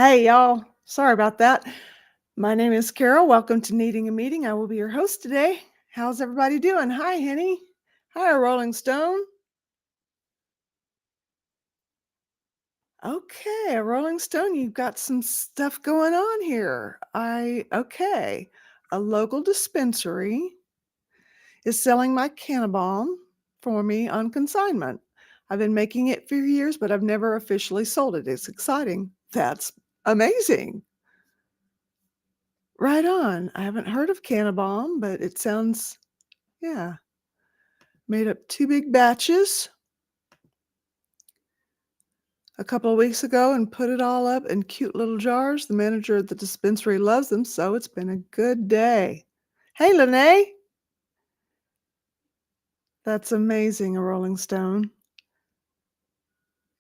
Hey, y'all. Sorry about that. My name is Carol. Welcome to Needing a Meeting. I will be your host today. How's everybody doing? Hi, Henny. Hi, Rolling Stone. Okay, a Rolling Stone, you've got some stuff going on here. Okay. A local dispensary is selling my Cannabon for me on consignment. I've been making it for years, but I've never officially sold it. It's exciting. That's amazing. Right on. I haven't heard of Cannabon, but it sounds, yeah. Made up 2 big batches a couple of weeks ago and put it all up in cute little jars. The manager at the dispensary loves them, so it's been a good day. Hey, Lene. That's amazing, a Rolling Stone.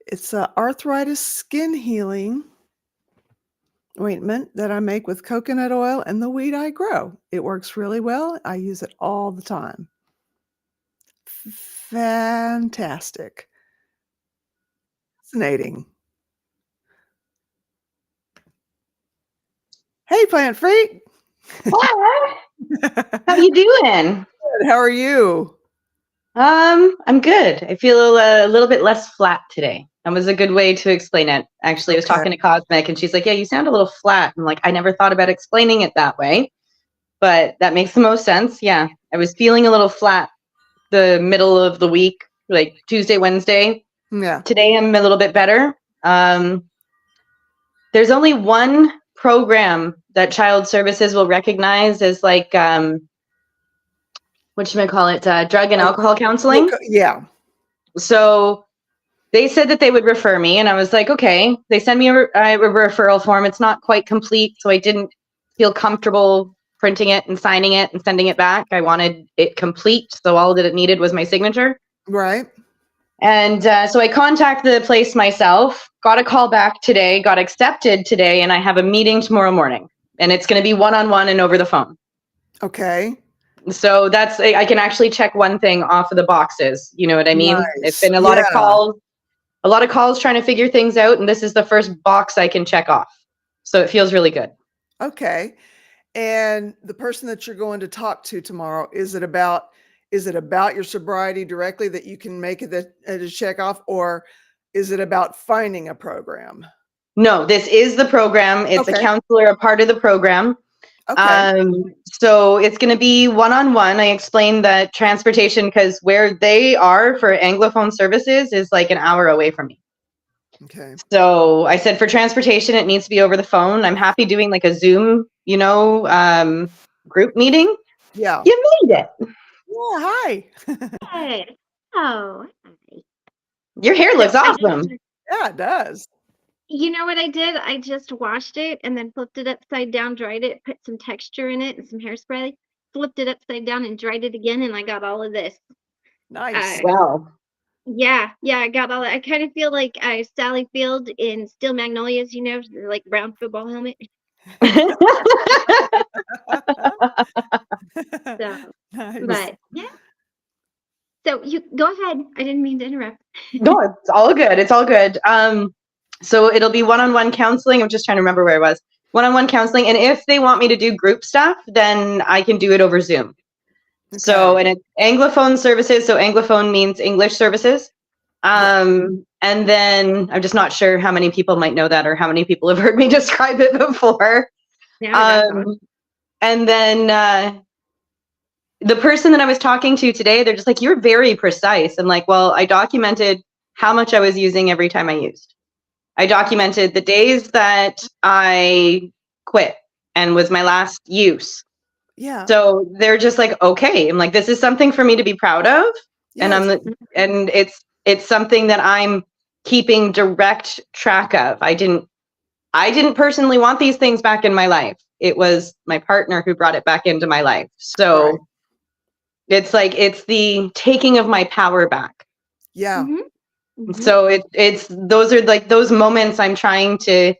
It's a arthritis skin healing ointment that I make with coconut oil and the weed I grow. It works really well. I use it all the time. Fantastic. Fascinating. Hey, Plant Freak. Hi. How you doing? Good. How are you? I'm good. I feel a little bit less flat today. That was a good way to explain it. Actually, I was talking to Cosmic and she's like, yeah, you sound a little flat. I'm like, I never thought about explaining it that way, but that makes the most sense. Yeah, I was feeling a little flat the middle of the week, like Tuesday, Wednesday. Yeah. Today I'm a little bit better. There's only one program that Child Services will recognize as like, what should I call it? Drug and alcohol counseling. Yeah. So they said that they would refer me, and I was like, okay. They sent me a referral form. It's not quite complete, so I didn't feel comfortable printing it and signing it and sending it back. I wanted it complete, so all that it needed was my signature. Right. And so I contacted the place myself, got a call back today, got accepted today, and I have a meeting tomorrow morning. And it's going to be one-on-one and over the phone. Okay. So that's, I can actually check one thing off of the boxes. You know what I mean? Nice. It's been a lot of calls trying to figure things out. And this is the first box I can check off. So it feels really good. Okay. And the person that you're going to talk to tomorrow, is it about your sobriety directly that you can make it a check off, or is it about finding a program? No, this is the program. It's a counselor, a part of the program. Okay. So it's going to be one-on-one. I explained that transportation, because where they are for Anglophone services is like an hour away from me. Okay. So I said for transportation, it needs to be over the phone. I'm happy doing like a Zoom, group meeting. Yeah. You made it. Yeah. Hi. Hey. Oh. Hi. Your hair looks awesome. Yeah, it does. You know what I did? I just washed it and then flipped it upside down, dried it, put some texture in it and some hairspray, flipped it upside down and dried it again, and I got all of this. Nice. Wow. Yeah, I got all that. I kind of feel like Sally Field in Steel Magnolias, like brown football helmet. So, Nice. but yeah. So you go ahead. I didn't mean to interrupt. No, it's all good. It's all good. So it'll be one-on-one counseling. I'm just trying to remember where it was. One-on-one counseling. And if they want me to do group stuff, then I can do it over Zoom. Okay. So, and it's Anglophone services. So Anglophone means English services. And then I'm just not sure how many people might know that or how many people have heard me describe it before. Yeah, and then the person that I was talking to today, they're just like, you're very precise. I'm like, well, I documented how much I was using every time I used. I documented the days that I quit and was my last use. Yeah. So they're just like, okay. I'm like, this is something for me to be proud of. Yes. And it's something that I'm keeping direct track of. I didn't personally want these things back in my life. It was my partner who brought it back into my life. So it's like, it's the taking of my power back. Yeah. Mm-hmm. So it's those are like those moments I'm trying to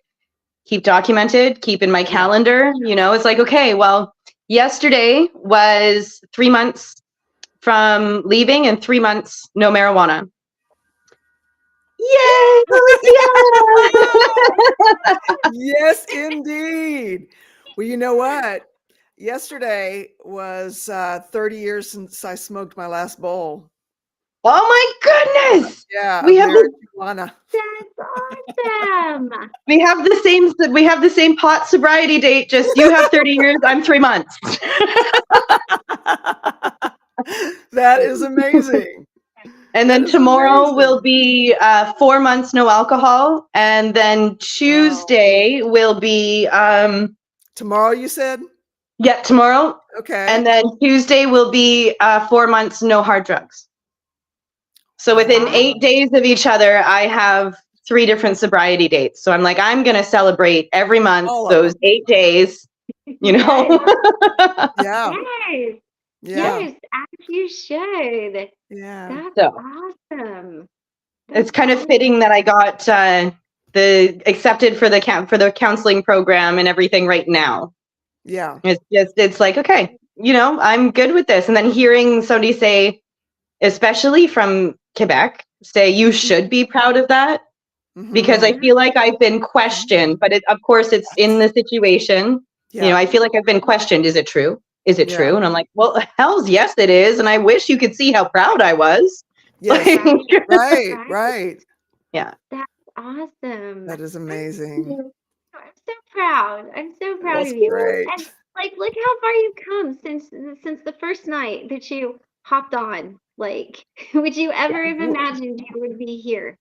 keep documented, keep in my calendar. It's like, okay, well, yesterday was 3 months from leaving and 3 months no marijuana. Yay, Alicia! Yes, indeed. Well, you know what? Yesterday was 30 years since I smoked my last bowl. Oh my goodness! Yeah, We of have marijuana. That's awesome. we have the same pot sobriety date. Just you have 30 years, I'm 3 months. That is amazing. And That then is tomorrow amazing. will be 4 months no alcohol, and then Tuesday will be Tomorrow, you said? tomorrow, Okay. and then Tuesday will be 4 months no hard drugs. So within Wow. 8 days of each other, I have 3 different sobriety dates. So I'm like, I'm gonna celebrate every month All of those them. 8 days, you know. Yeah. Yes. Yeah. Yes, as you should. Yeah. That's So awesome. it's That's kind of awesome. fitting that I got the accepted for the counseling program and everything right now. Yeah. It's like, okay, I'm good with this. And then hearing somebody say, especially from Quebec, say you should be proud of that, because I Mhm. feel like I've been questioned, but of course it's in the situation. Yeah. I feel like I've been questioned. Is it true? Is it Yeah. true? And I'm like, well, hell's yes, it is. And I wish you could see how proud I was. Yes. Like, Right. yeah. That's awesome. That is amazing. I'm so proud. I'm so proud That's of you. great. And like, look how far you've come since the first night that you hopped on. Like, would you ever have imagined you would be here?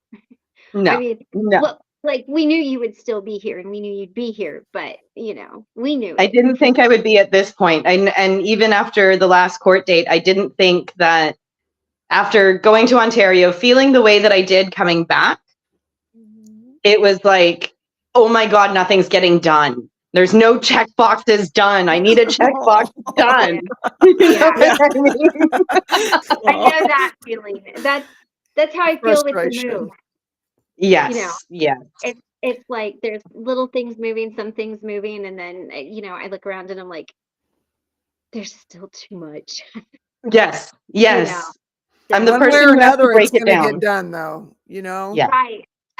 No, I mean, no. well, like we knew you would still be here, and we knew you'd be here, but we knew I it. didn't think I would be at this point. And even after the last court date, I didn't think that after going to Ontario, feeling the way that I did coming back, it was like, oh my God, nothing's getting done. There's no check boxes done. I need a checkbox done. You know Yeah. what I mean? I know that feeling. That's how I feel with the Frustration. move. Yes, yes. It's like there's little things moving, some things moving, and then I look around and I'm like, there's still too much. Yes, yes. I'm the One way person or who has to another, it's break it gonna down. get done, though. Yeah.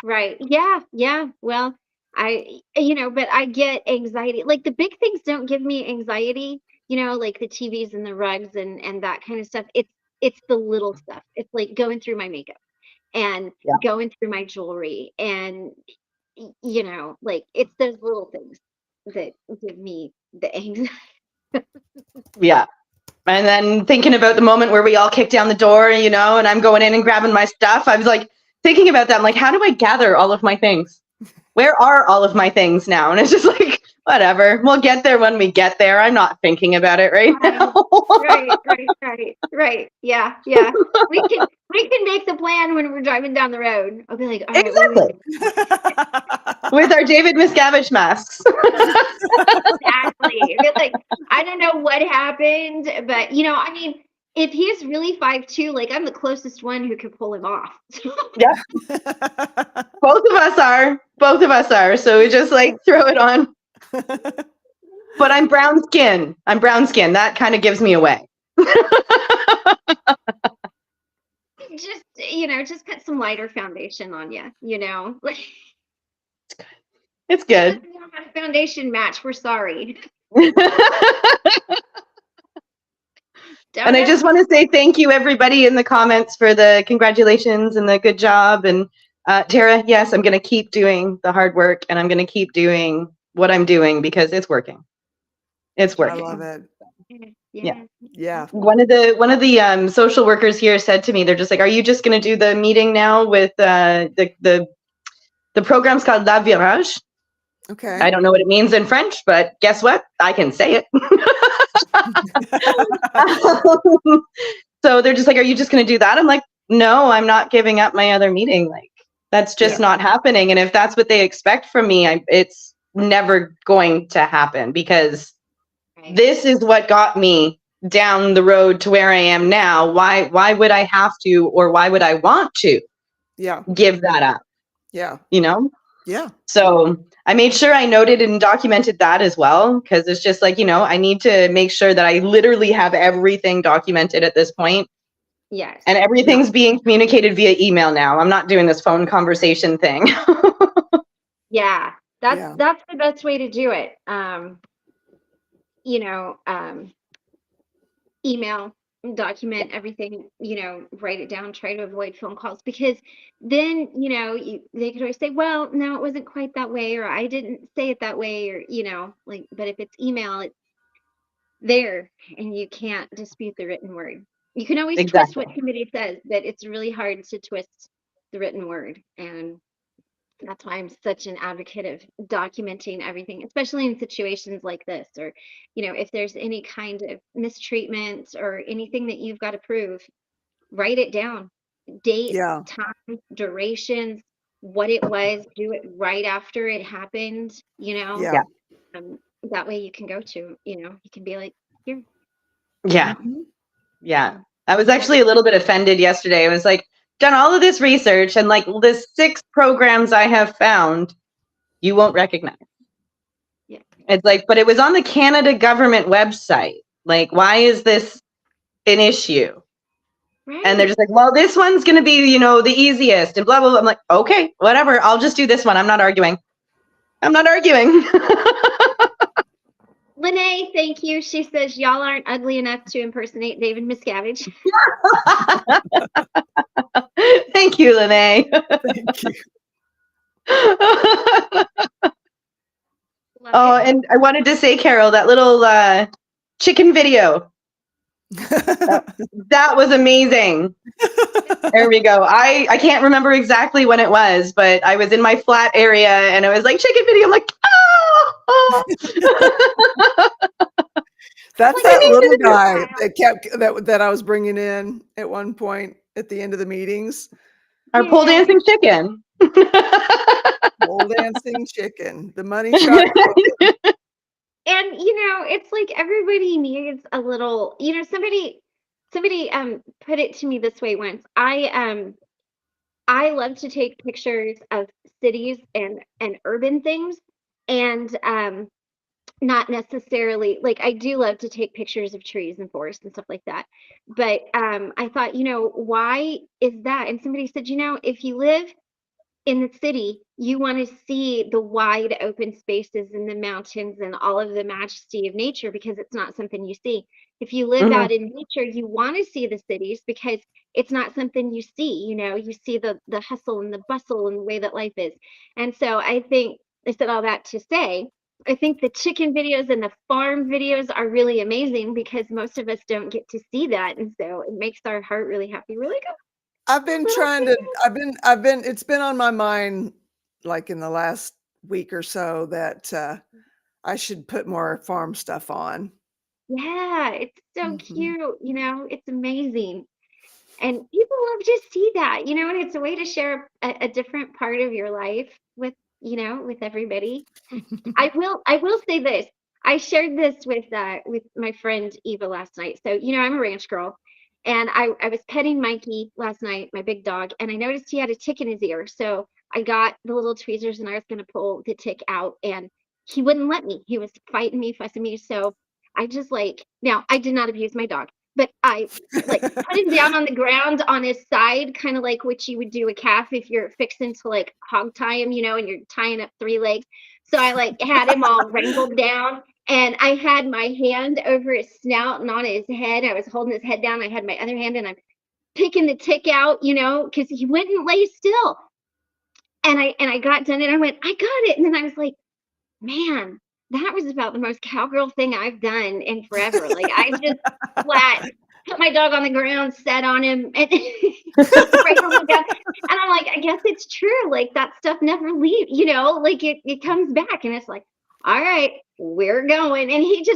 Right. Yeah. Well, but I get anxiety. Like the big things don't give me anxiety, like the TVs and the rugs and that kind of stuff. It's the little stuff. It's like going through my makeup and Yeah. going through my jewelry and like it's those little things that give me the anxiety. Yeah. And then thinking about the moment where we all kicked down the door, and I'm going in and grabbing my stuff. I was like thinking about that. I'm like, how do I gather all of my things? Where are all of my things now? And it's just like, whatever. We'll get there when we get there. I'm not thinking about it right now. Right. Yeah. We can make the plan when we're driving down the road. I'll be like, all right, Exactly. With our David Miscavige masks. Exactly. It's like, I don't know what happened, but I mean, if he's really 5'2", like I'm the closest one who could pull him off. Yeah. Both of us are. So we just like throw it on. But I'm brown skin. That kind of gives me away. Just put some lighter foundation on you, It's good. If you don't have a foundation match, we're sorry. And I just want to say thank you, everybody in the comments, for the congratulations and the good job. And Tara, yes, I'm going to keep doing the hard work, and I'm going to keep doing what I'm doing because it's working. It's working. I love it. Yeah. One of the social workers here said to me, they're just like, "Are you just going to do the meeting now with the program's called La Virage?" Okay. I don't know what it means in French, but guess what? I can say it. So they're just like, "Are you just going to do that?" I'm like, "No, I'm not giving up my other meeting. Like, that's just not happening. And if that's what they expect from me, it's never going to happen, because this is what got me down the road to where I am now. Why would I have to, or why would I want to give that up? Yeah. Yeah. So I made sure I noted and documented that as well, because it's just like, I need to make sure that I literally have everything documented at this point. Yes. And everything's being communicated via email now. I'm not doing this phone conversation thing. Yeah. That's Yeah. that's the best way to do it. Email, document everything, write it down, try to avoid phone calls, because then, they could always say, well, no, it wasn't quite that way, or I didn't say it that way, or, like, but if it's email, it's there and you can't dispute the written word. You can always twist Exactly. what somebody says, but it's really hard to twist the written word. And that's why I'm such an advocate of documenting everything, especially in situations like this, or, if there's any kind of mistreatment or anything that you've got to prove, write it down. Dates, Yeah. time, durations, what it was, do it right after it happened, Yeah. that way you can go to, you can be like, here. Yeah. Mhm. Yeah. I was actually a little bit offended yesterday. I was like, done all of this research and like the 6 programs I have found, you won't recognize. Yeah. It's like, but it was on the Canada government website. Like, why is this an issue? Right. And they're just like, well, this one's going to be, the easiest and blah, blah, blah. I'm like, okay, whatever. I'll just do this one. I'm not arguing. Lene, thank you. She says y'all aren't ugly enough to impersonate David Miscavige. Thank you, Lene. Thank you. Oh, and I wanted to say, Carol, that little chicken video, that was amazing. There we go. I can't remember exactly when it was, but I was in my flat area and it was like chicken video. I'm like, oh. That's that little guy that I was bringing in at one point at the end of the meetings. Our pole dancing chicken. Pole dancing chicken. The money shot. And it's like everybody needs a little, somebody put it to me this way once. I love to take pictures of cities and urban things, and not necessarily, like, I do love to take pictures of trees and forests and stuff like that. But I thought, why is that? And somebody said, if you live in the city, you want to see the wide open spaces and the mountains and all of the majesty of nature, because it's not something you see. If you live out in nature, you want to see the cities because it's not something you see. You see the hustle and the bustle and the way that life is. And so I said all that to say, I think the chicken videos and the farm videos are really amazing because most of us don't get to see that. And so it makes our heart really happy. Really good. I've been it's been on my mind like in the last week or so that I should put more farm stuff on. Yeah, it's so Mhm. cute, it's amazing. And people love to see that, and it's a way to share a different part of your life with, with everybody. I will say this. I shared this with my friend Eva last night. So, I'm a ranch girl, and I was petting Mikey last night, my big dog, and I noticed he had a tick in his ear. So I got the little tweezers and I was going to pull the tick out, and he wouldn't let me. He was fighting me, fussing me. So I just now I did not abuse my dog, but I put him down on the ground on his side, kind of like what you would do a calf if you're fixing to hog tie him, and you're tying up 3 legs. So I had him all wrangled down, and I had my hand over his snout and on his head. I was holding his head down. I had my other hand and I'm picking the tick out, because he wouldn't lay still. And I got done and I went, I got it. And then I was like, man, that was about the most cowgirl thing I've done in forever. I just flat put my dog on the ground, sat on him, and wrangled him down. And I'm like, I guess it's true. That stuff never leaves, it comes back. And it's like, all right, we're going. And he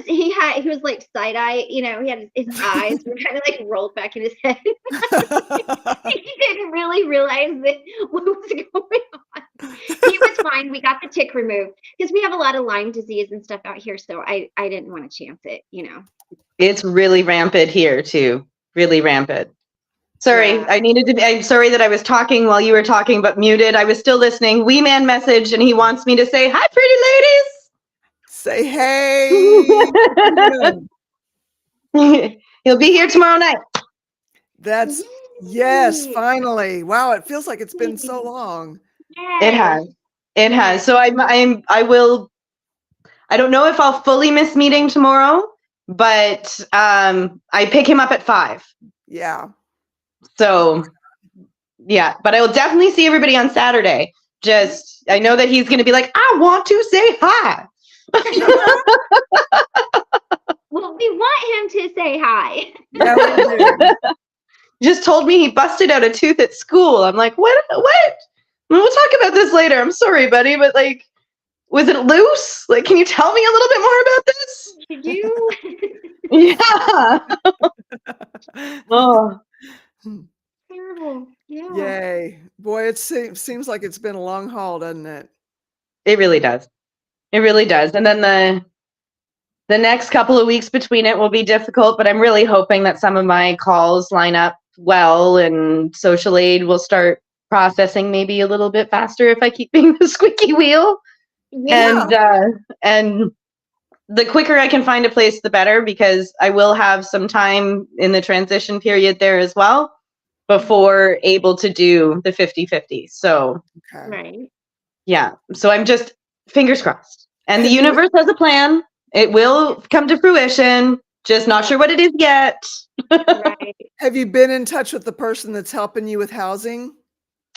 was like side eye, he had his eyes were kind of rolled back in his head. He didn't really realize what was going on. He was fine. We got the tick removed because we have a lot of Lyme disease and stuff out here. So I didn't want to chance it, It's really rampant here too. Really rampant. Sorry, Yeah. I'm sorry that I was talking while you were talking, but muted. I was still listening. Wee Man messaged and he wants me to say, hi, pretty ladies. Say, hey. He'll be here tomorrow night. That's yes, Yay. finally. Wow, it feels like it's been so long. It Yes. has. It has. So I will. I don't know if I'll fully miss meeting tomorrow, but I pick him up at 5. Yeah. So yeah, but I will definitely see everybody on Saturday. Just I know that he's going to be like, I want to say hi. Well, we want him to say hi. Yeah, we do. Just told me he busted out a tooth at school. I'm like, what? What? We'll talk about this later. I'm sorry, buddy, but like, was it loose? Like, can you tell me a little bit more about this? Did you? Yeah. Oh, Terrible. Yeah. Yay. Boy, it seems like it's been a long haul, doesn't it? it really does. It really does. And then the next couple of weeks between it will be difficult, but I'm really hoping that some of my calls line up well and social aid will start processing maybe a little bit faster if I keep being the squeaky wheel. Yeah. And the quicker I can find a place, the better, because I will have some time in the transition period there as well before able to do the 50-50. So Okay. Right. yeah, so I'm just fingers crossed. And the universe has a plan. It will come to fruition. Just not sure what it is yet. Right. Have you been in touch with the person that's helping you with housing?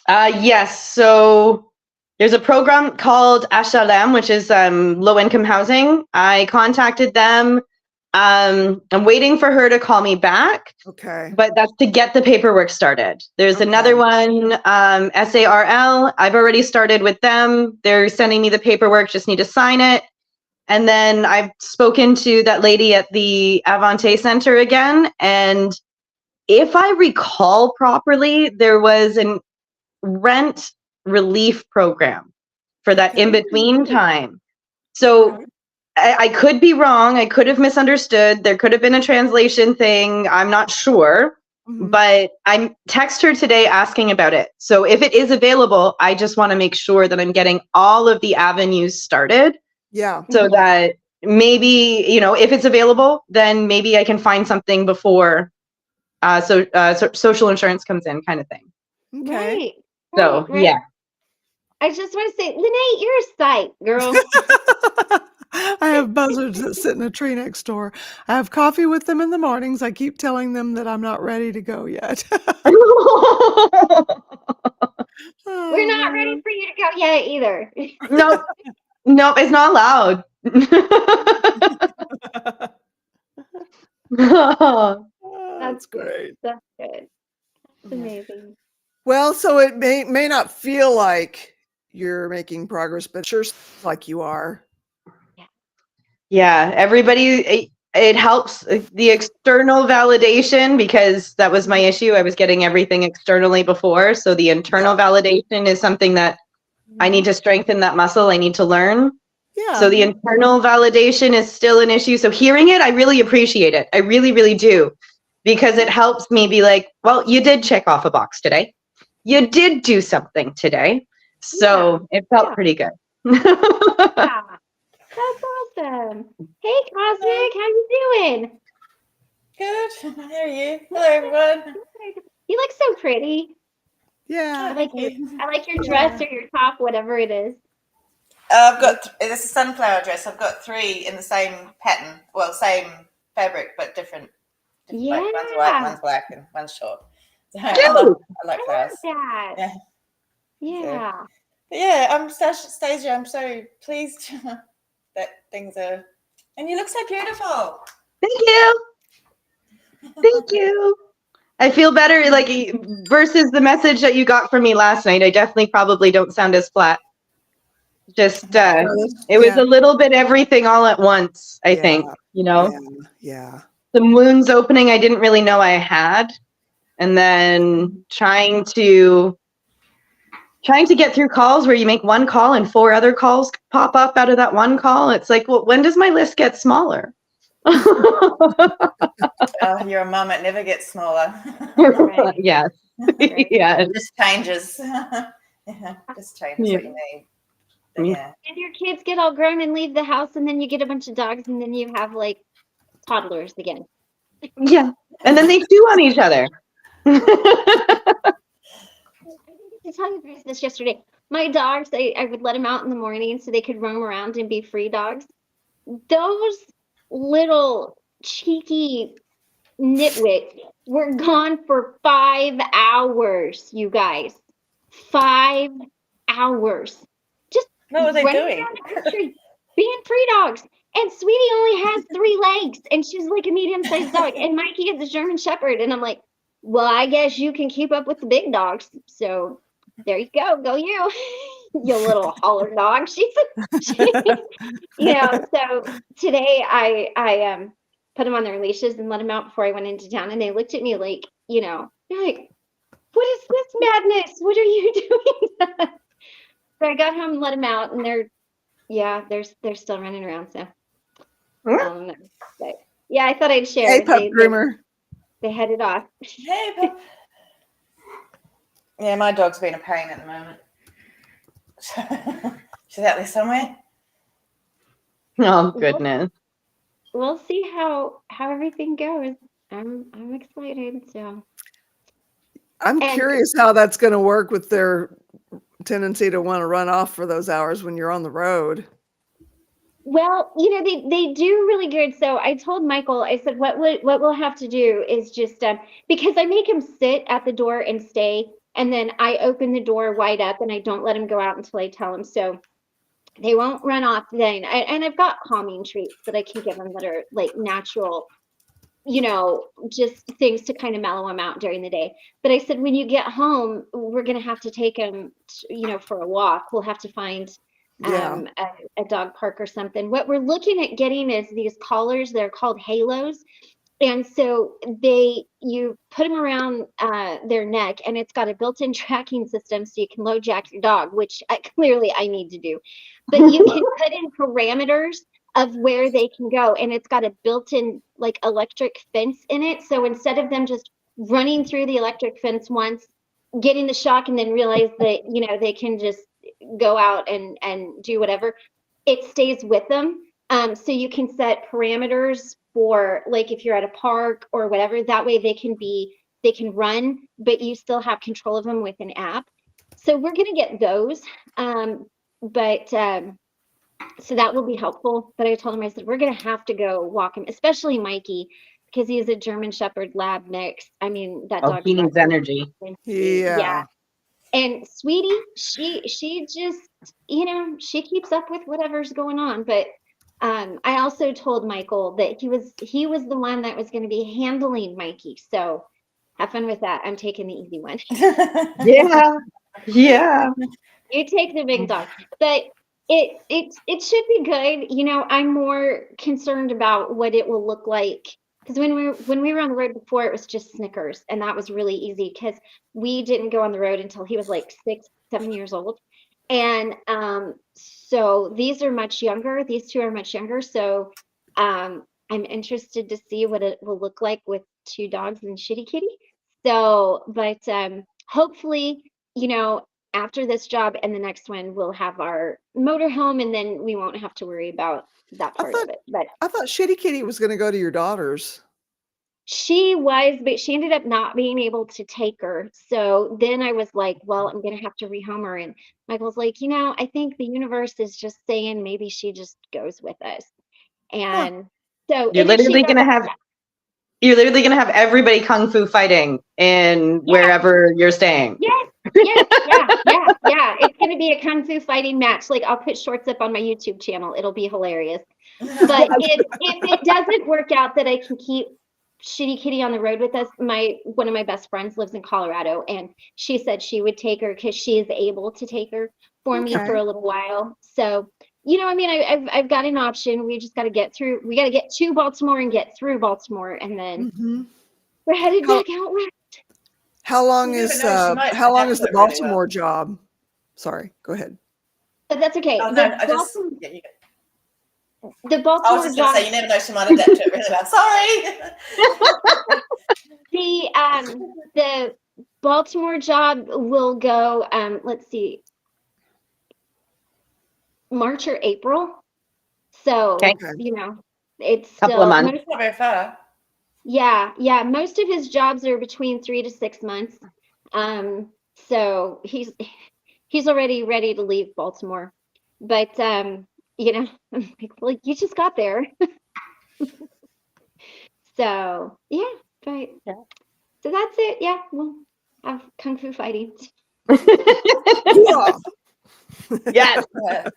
Yes. So there's a program called HLM, which is low income housing. I contacted them. I'm waiting for her to call me back, Okay. but that's to get the paperwork started. There's another one, SARL. I've already started with them. They're sending me the paperwork, just need to sign it. And then I've spoken to that lady at the Avante Center again. And if I recall properly, there was an rent relief program for that in between time. So I could be wrong. I could have misunderstood. There could have been a translation thing. I'm not sure. Mhm. But I text her today asking about it. So if it is available, I just want to make sure that I'm getting all of the avenues started. Yeah. So that maybe, if it's available, then maybe I can find something before social insurance comes in, kind of thing. Okay. Right. So, right. yeah. I just want to say, Lene, you're a sight, girl. I have buzzards that sit in a tree next door. I have coffee with them in the mornings. I keep telling them that I'm not ready to go yet. Oh, We're not ready man. for you to go yet either. No, it's not allowed. Oh, That's that's great. That's good. That's Yeah. amazing. Well, so it may not feel like you're making progress, but sure seems like you are. Yeah, everybody, it helps the external validation, because that was my issue. I was getting everything externally before. So the internal validation is something that I need to strengthen that muscle. I need to learn. Yeah. So the internal validation is still an issue. So hearing it, I really appreciate it. I really, really do, because it helps me be like, well, you did check off a box today. You did do something today. So it felt pretty good. Yeah. That's awesome. Hey, Cosmic, how you doing? Good. How are you? Hello, everyone. You look so pretty. Yeah. I like your dress or your top, whatever it is. I've got this is a sunflower dress. I've got 3 in the same pattern, well, same fabric, but different. Yeah. Like one's white, one's black, and one's short. So I like I flowers. love that. Yeah. Yeah. But yeah, I'm Stasia. I'm so pleased that things are, and you look so beautiful. Thank you. Thank you. I feel better, like, versus the message that you got from me last night. I definitely probably don't sound as flat. Just, it was a little bit everything all at once, I think, Yeah. Some wounds opening I didn't really know I had. And then trying to get through calls where you make one call and 4 other calls pop up out of that one call. It's like, well, when does my list get smaller? Oh, you're a mum. It never gets smaller. Right. Yes. Right. Yeah. It just changes. Yeah, just changes what you need. But yeah. And your kids get all grown and leave the house, and then you get a bunch of dogs, and then you have like toddlers again. Yeah. And then they chew on each other. To tell you guys this yesterday. My dogs, I would let them out in the morning so they could roam around and be free dogs. Those little cheeky nitwits were gone for 5 hours, you guys. 5 hours. Just What were they running doing? around the country, being free dogs. And Sweetie only has 3 legs, and she's like a medium-sized dog. And Mikey is a German Shepherd. And I'm like, well, I guess you can keep up with the big dogs. So there you go you. You little holler dog. She, so today I put them on their leashes and let them out before I went into town, and they looked at me like, they're like, what is this madness? What are you doing? So I got home and let them out, and they're still running around. So but yeah, I thought I'd share. Hey, pup groomer. They headed off. Hey, pup. Yeah, my dog's been a pain at the moment. She's out there somewhere. Oh goodness. We'll see how everything goes. I'm excited. So I'm curious how that's going to work with their tendency to want to run off for those hours when you're on the road. Well, they do really good. So I told Michael, I said, what we'll have to do is just because I make him sit at the door and stay, and then I open the door wide up and I don't let him go out until I tell him. So they won't run off then. And I've got calming treats that I can give them that are like natural, just things to kind of mellow them out during the day. But I said, when you get home, we're going to have to take him, for a walk. We'll have to find a dog park or something. What we're looking at getting is these collars. They're called halos. And so you put them around their neck, and it's got a built-in tracking system so you can low jack your dog, which clearly I need to do. But you can put in parameters of where they can go, and it's got a built-in like electric fence in it. So instead of them just running through the electric fence once, getting the shock, and then realize that they can just go out and do whatever, it stays with them. So you can set parameters for, like, if you're at a park or whatever, that way they can run, but you still have control of them with an app. So we're going to get those. So that will be helpful. But I told him, I said, we're going to have to go walk him, especially Mikey, because he's a German Shepherd Lab mix. I mean, that dog. He needs energy. Yeah. And Sweetie, she just, she keeps up with whatever's going on. But I also told Michael that he was the one that was going to be handling Mikey. So have fun with that. I'm taking the easy one. Yeah. You take the big dog. But it should be good. I'm more concerned about what it will look like. Because when we were on the road before, it was just Snickers, and that was really easy because we didn't go on the road until he was like 6, 7 years old. And so these are much younger. These two are much younger. So I'm interested to see what it will look like with 2 dogs and Shitty Kitty. So, but hopefully, after this job and the next one, we'll have our motorhome, and then we won't have to worry about that part of it. But I thought Shitty Kitty was going to go to your daughters. She was, but she ended up not being able to take her. So then I was like, well, I'm going to have to rehome her. And Michael's like, I think the universe is just saying maybe she just goes with us. And so you're literally going to have everybody kung fu fighting in wherever you're staying. Yes. Yeah. It's going to be a kung fu fighting match. Like, I'll put shorts up on my YouTube channel. It'll be hilarious. But if it doesn't work out that I can keep Shitty Kitty on the road with us, one of my best friends lives in Colorado, and she said she would take her because she is able to take her for me for a little while. So, I've got an option. We just got to get through. We got to get to Baltimore and get through Baltimore, and then we're headed back out west. How long is the Baltimore job? Sorry, go ahead. But that's okay. Oh, no, The Baltimore I was just going to say, you never know, she might adapt to it really well. Sorry. The Baltimore job will go, let's see, March or April. So, it's couple still of months. It's not very far. Yeah, yeah. Most of his jobs are between 3 to 6 months. So he's already ready to leave Baltimore. But you know, I'm like, well, you just got there. So yeah, but Yeah. so that's it. Yeah, we'll have kung fu fighting. Cool. Yes. Yeah.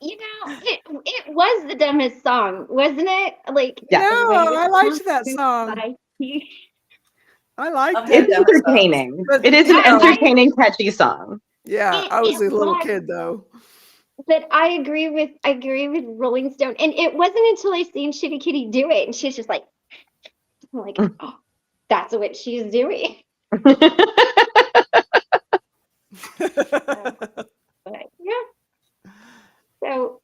You know, it was the dumbest song, wasn't it? Like Yeah. the No, way I liked kung that fu song. fighting. I liked I've heard It's it. dumber songs. entertaining. But It is you an I know, like entertaining, catchy song. yeah, I was it a little was, kid though. but I agree with Rolling Stone. And it wasn't until I seen Shitty Kitty do it, and she's just like, I'm like, oh, that's what she's doing. So, but yeah. So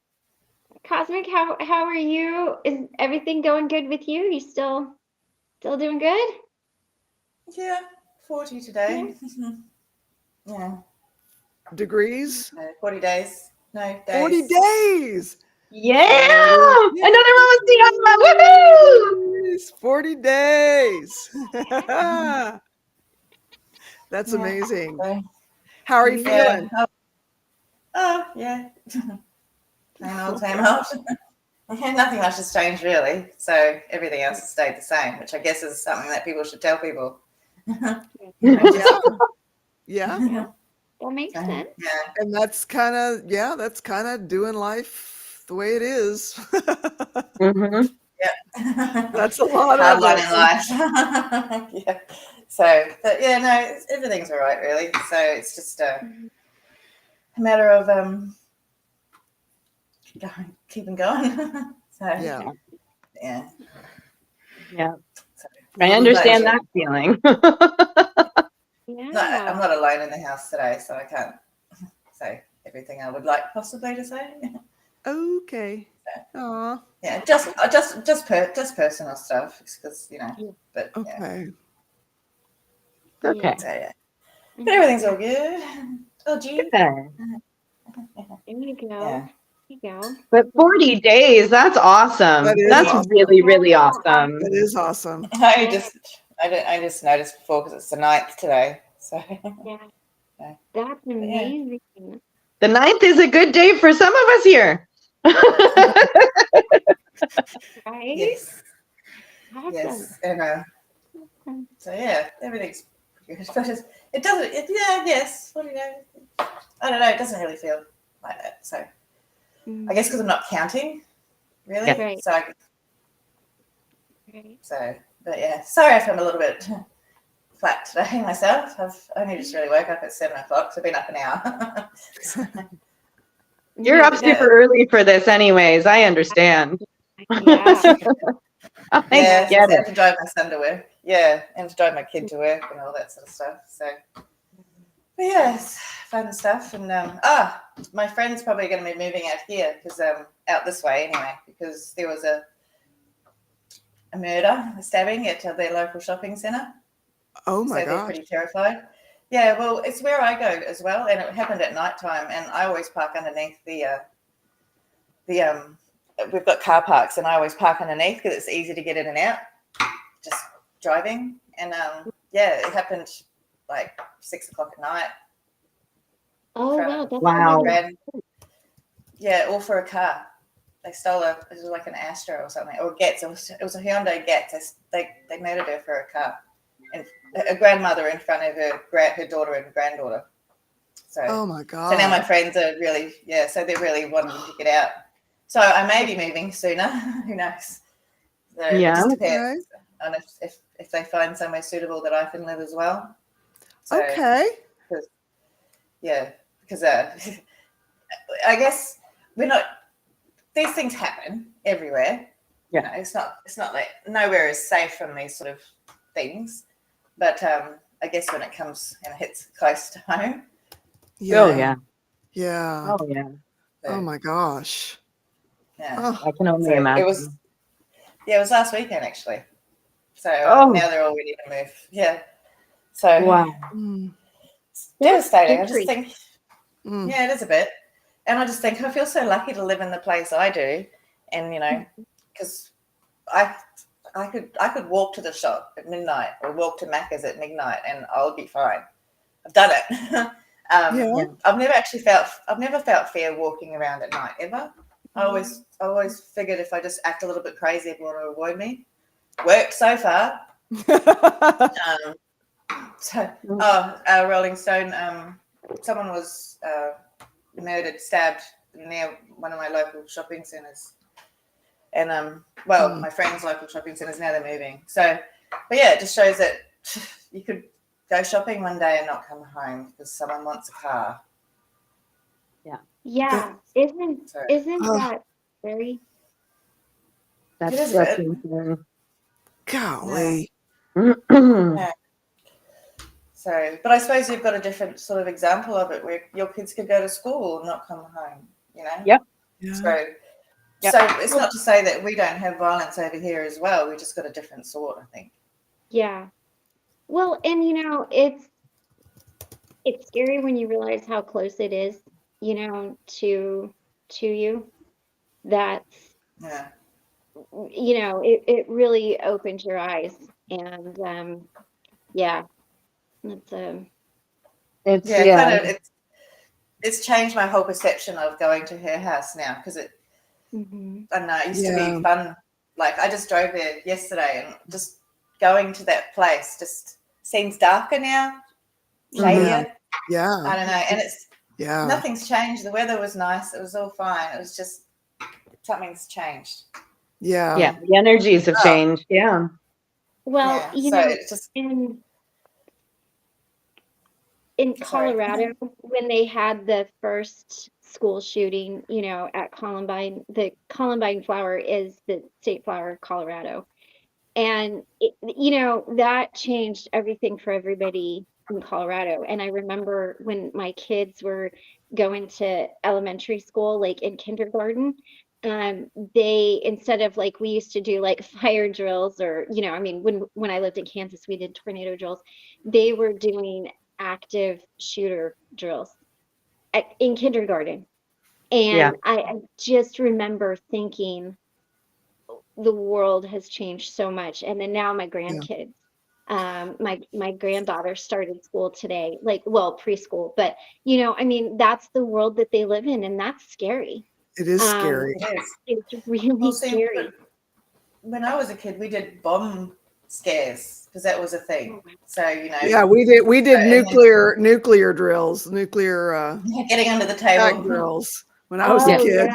Cosmic, how are you? Is everything going good with you? You still doing good? Yeah, 40 today. Yeah, Degrees? 40 days. No, 40 days. days. Yeah! 40 Another Mama Woohoo! days. 40 days. That's Yeah. amazing. So, How are you yeah. feeling? Oh, yeah. Same old. Nothing much has changed really. So everything else has stayed the same, which I guess is something that people should tell people. Yeah. Yeah. Yeah, that makes sense. Yeah. And that's kind of doing life the way it is. Mhm. Yeah. That's a lot Hard of line it. in life. Yeah. So, but yeah, no, everything's all right really. So it's just a matter of keeping going. So Yeah. yeah. Yeah. So, I understand that feeling. No, Yeah. I'm not alone in the house today, so I can't say everything I would like possibly to say. Okay. Aw. Yeah, just personal stuff, because But yeah, Okay. Okay. so yeah, but everything's all good. Oh, gee. Okay. There you go. Yeah. There you go. But 40 days, that's awesome. That is That's awesome. really, really Yeah. awesome. That is awesome. I just noticed before because it's the 9th today. So Yeah. Yeah. That's yeah, amazing. The 9th is a good day for some of us here. Right? yes, Awesome. yes, and so yeah, everything's pretty good. But it doesn't. Yeah, yes. What do you know? I don't know. It doesn't really feel like that. So I guess because I'm not counting, really. Yeah. Right. So Right. but yeah. Sorry if I'm a little bit flat today myself. I've only just really woke up at 7:00, so I've been up an hour. You're up super early for this anyways. I understand. Yeah. I Yeah, get I have it. to drive my son to work. Yeah, and to drive my kid to work and all that sort of stuff. So, but yes, fun stuff. And my friend's probably going to be moving out here because out this way anyway, because there was a murder, a stabbing at their local shopping centre. Oh my So they're gosh. pretty terrified. Yeah, well, it's where I go as well, and it happened at night time, and I always park underneath the we've got car parks, and I always park underneath because it's easy to get in and out, just driving. And yeah, it happened like 6:00 at night. Oh From wow. That's Wow. Grand, yeah, all for a car. They stole it was like an Astra or something, or Getz. It was a Hyundai Getz. They murdered her for a car, and a grandmother in front of her daughter and granddaughter. So, Oh my God. so now my friends are really, so they're really wanting to get out. So I may be moving sooner. Who knows? So It Yeah. just depends on if they find somewhere suitable that I can live as well. So, Okay. because I guess we're not. These things happen everywhere. Yeah. You know, it's not like nowhere is safe from these sort of things. But I guess when it comes and hits close to home. Yeah. Oh yeah. Yeah. Oh yeah. So, Oh my gosh. yeah. Oh, I can only So imagine. it was last weekend actually. So Oh. now they're all ready to move. Yeah. So Wow. mm, it's devastating. I scary. just think, mm. yeah, it is a bit. And I just think I feel so lucky to live in the place I do, and because I I could walk to the shop at midnight or walk to Macca's at midnight and I'll be fine. I've done it. Yeah. I've never felt fear walking around at night ever. I always figured if I just act a little bit crazy, everyone will avoid me. Worked so far. Rolling Stone. Someone was murdered, stabbed near one of my local shopping centres, and my friend's local shopping centres. Now they're moving. So, but yeah, it just shows that you could go shopping one day and not come home because someone wants a car. Yeah. Isn't that very? That's It is insane. Golly. Yeah. So, but I suppose you've got a different sort of example of it where your kids could go to school and not come home, you know? Yep. Yeah. So it's not to say that we don't have violence over here as well. We just got a different sort, I think. Yeah. Well, and you know, it's scary when you realize how close it is, you know, to you. That's, Yeah. you know, it really opens your eyes. And yeah, that's It's changed my whole perception of going to her house now because I don't know, it used to be fun. Like I just drove there yesterday and just going to that place just seems darker now, shadier. Yeah. I don't know, and it's nothing's nothing's changed. The weather was nice. It was all fine. It was just something's changed. Yeah. The energies have changed. Yeah. well, Yeah, you so know, it's just in Sorry. Colorado, when they had the first school shooting, you know, at Columbine, the Columbine flower is the state flower of Colorado. And, you know, that changed everything for everybody in Colorado. And I remember when my kids were going to elementary school, like in kindergarten, they, instead of like we used to do like fire drills or, you know, I mean, when I lived in Kansas, we did tornado drills. They were doing active shooter drills in kindergarten. And I just remember thinking, the world has changed so much. And then now my grandkids, my granddaughter started school today, like, well, preschool, but you know, I mean, that's the world that they live in, and that's scary. It is scary. it is. It's really scary. When I was a kid, we did bomb scares because that was a thing. So you know. Yeah, we did nuclear drills, getting under the table drills when I was a kid.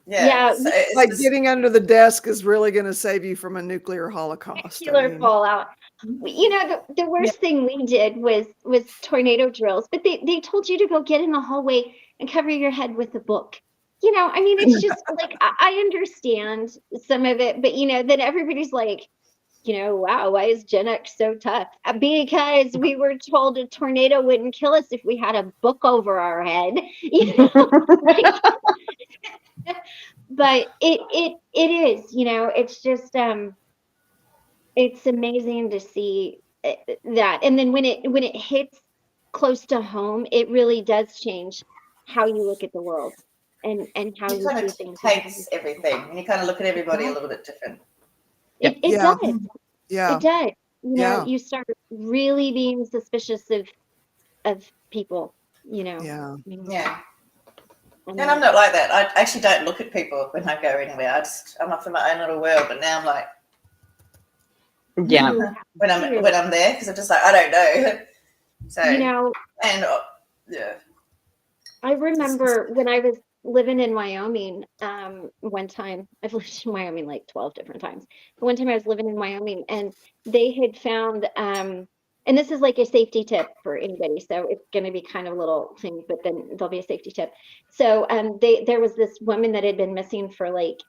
Yeah, so it's like getting under the desk is really going to save you from a nuclear holocaust. Fallout. You know, the worst thing we did was tornado drills, but they told you to go get in the hallway and cover your head with a book. You know, I mean, it's just like I understand some of it, but you know, then everybody's like, you know, wow, why is Gen X so tough? Because we were told a tornado wouldn't kill us if we had a book over our head. You know, but it is, you know, it's just it's amazing to see that. And then when it hits close to home, it really does change how you look at the world and how you kind see of things. takes everything and you kind of look at everybody a little bit different. It does. Yeah. It does. You know, you start really being suspicious of people, you know. Yeah. And I'm not like that. I actually don't look at people when I go anywhere. I'm off in my own little world. But now I'm like, when I'm there, because I'm just like, I don't know. So you know, and I remember when I was living in Wyoming, one time, I've lived in Wyoming like 12 different times. But one time I was living in Wyoming and they had found, and this is like a safety tip for anybody. So it's going to be kind of a little thing, but then there'll be a safety tip. So there was this woman that had been missing for like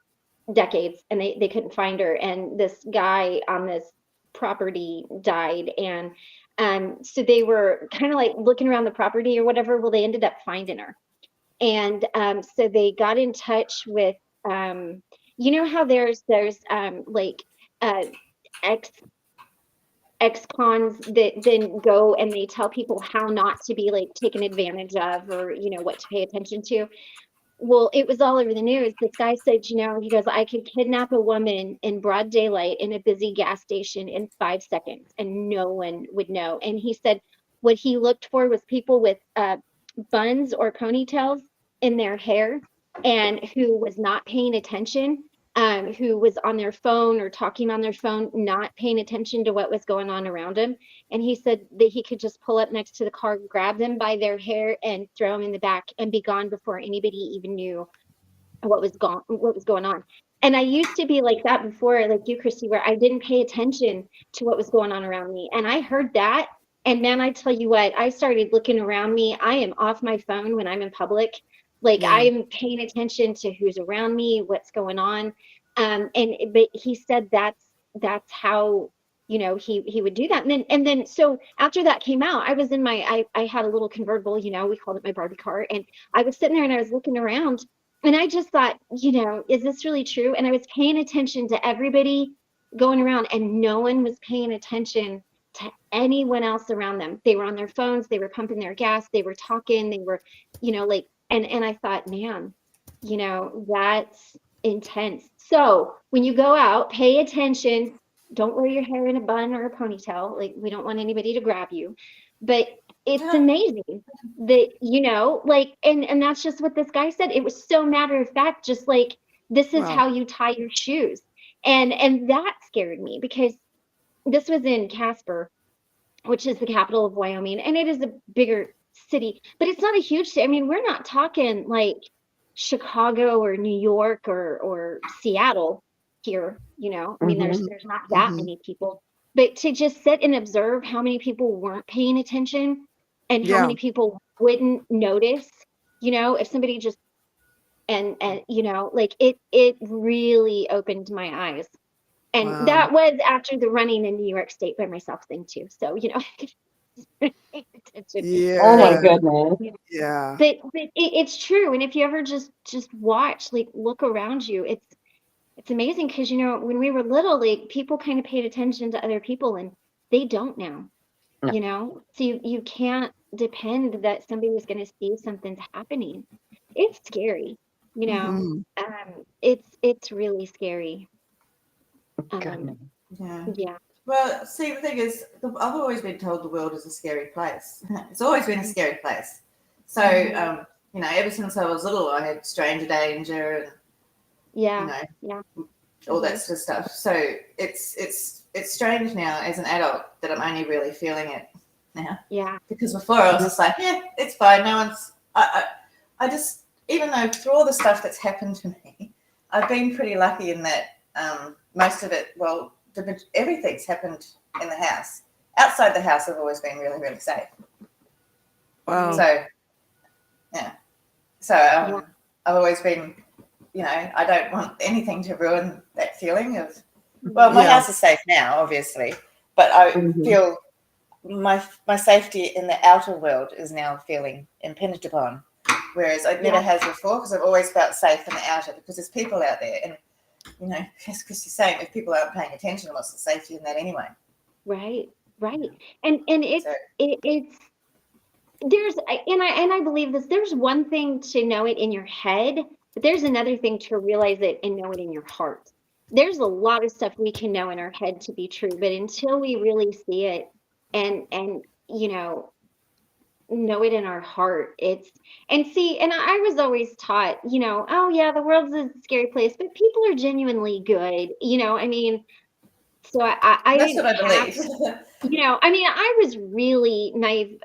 decades and they couldn't find her. And this guy on this property died. And so they were kind of like looking around the property or whatever. Well, they ended up finding her. And so they got in touch with, you know how there's like ex-cons that then go and they tell people how not to be like taken advantage of or, you know, what to pay attention to. well, it was all over the news. This guy said, you know, he goes, I could kidnap a woman in broad daylight in a busy gas station in 5 seconds and no one would know. And he said what he looked for was people with buns or ponytails in their hair and who was not paying attention, who was on their phone or talking on their phone, not paying attention to what was going on around him. And he said that he could just pull up next to the car, grab them by their hair and throw them in the back and be gone before anybody even knew what was going on. And I used to be like that before, like you, Christy, where I didn't pay attention to what was going on around me. And I heard that. And man, I tell you what, I started looking around me. I am off my phone when I'm in public. Like Yeah. I'm paying attention to who's around me, what's going on. But he said that's how, you know, he would do that. And then so after that came out, I was in I had a little convertible, you know, we called it my Barbie car. And I was sitting there and I was looking around and I just thought, you know, is this really true? And I was paying attention to everybody going around and no one was paying attention to anyone else around them. They were on their phones, they were pumping their gas, they were talking, they were, you know, like, and I thought, man, you know, that's intense. So when you go out, pay attention. Don't wear your hair in a bun or a ponytail. Like we don't want anybody to grab you. But it's amazing that, you know, like, and that's just what this guy said. It was so matter of fact, just like, this is Wow. how you tie your shoes. And that scared me because this was in Casper, which is the capital of Wyoming, and it is a bigger city, but it's not a huge city. I mean, we're not talking like Chicago or New York or Seattle here, you know. I mean, Mhm. there's not that Mhm. many people. But to just sit and observe how many people weren't paying attention and how Yeah. many people wouldn't notice, you know, if somebody just and you know, like it really opened my eyes. And Wow. that was after the running in New York State by myself thing too. So, you know, pay attention. Oh my Yeah. goodness. Yeah. But it's true. And if you ever just watch, like look around you, it's amazing because, you know, when we were little, like people kind of paid attention to other people and they don't now, No. you know? So you can't depend that somebody was going to see something's happening. It's scary, you know? Mhm. It's really scary. Goodness. Yeah. Yeah. Well, see, the thing is, I've always been told the world is a scary place. It's always been a scary place. So, Mhm. you know, ever since I was little, I had stranger danger and, Yeah. you know, Yeah. all that Mhm. sort of stuff. So it's strange now as an adult that I'm only really feeling it now. Yeah. Because before I was just like, yeah, it's fine. No one's. I just, even though through all the stuff that's happened to me, I've been pretty lucky in that most of it, well, everything's happened in the house. Outside the house, I've always been really, really safe. Wow. So, yeah. So Yeah. I've always been, you know, I don't want anything to ruin that feeling of. Mm-hmm. Well, my Yeah. house is safe now, obviously, but I Mhm. feel my safety in the outer world is now feeling impinged upon, whereas it never Yeah. has before because I've always felt safe in the outer because there's people out there, and you know, as Christy's saying, if people aren't paying attention, what's the safety in that anyway? Right. Right. And it's So it's there's and I believe this. There's one thing to know it in your head, but there's another thing to realize it and know it in your heart. There's a lot of stuff we can know in our head to be true, but until we really see it and you know it in our heart, it's and see, and I was always taught, you know, oh yeah, the world's a scary place, but people are genuinely good, you know. I mean, so I that's didn't what I have, believe. you know, I mean, I was really naive.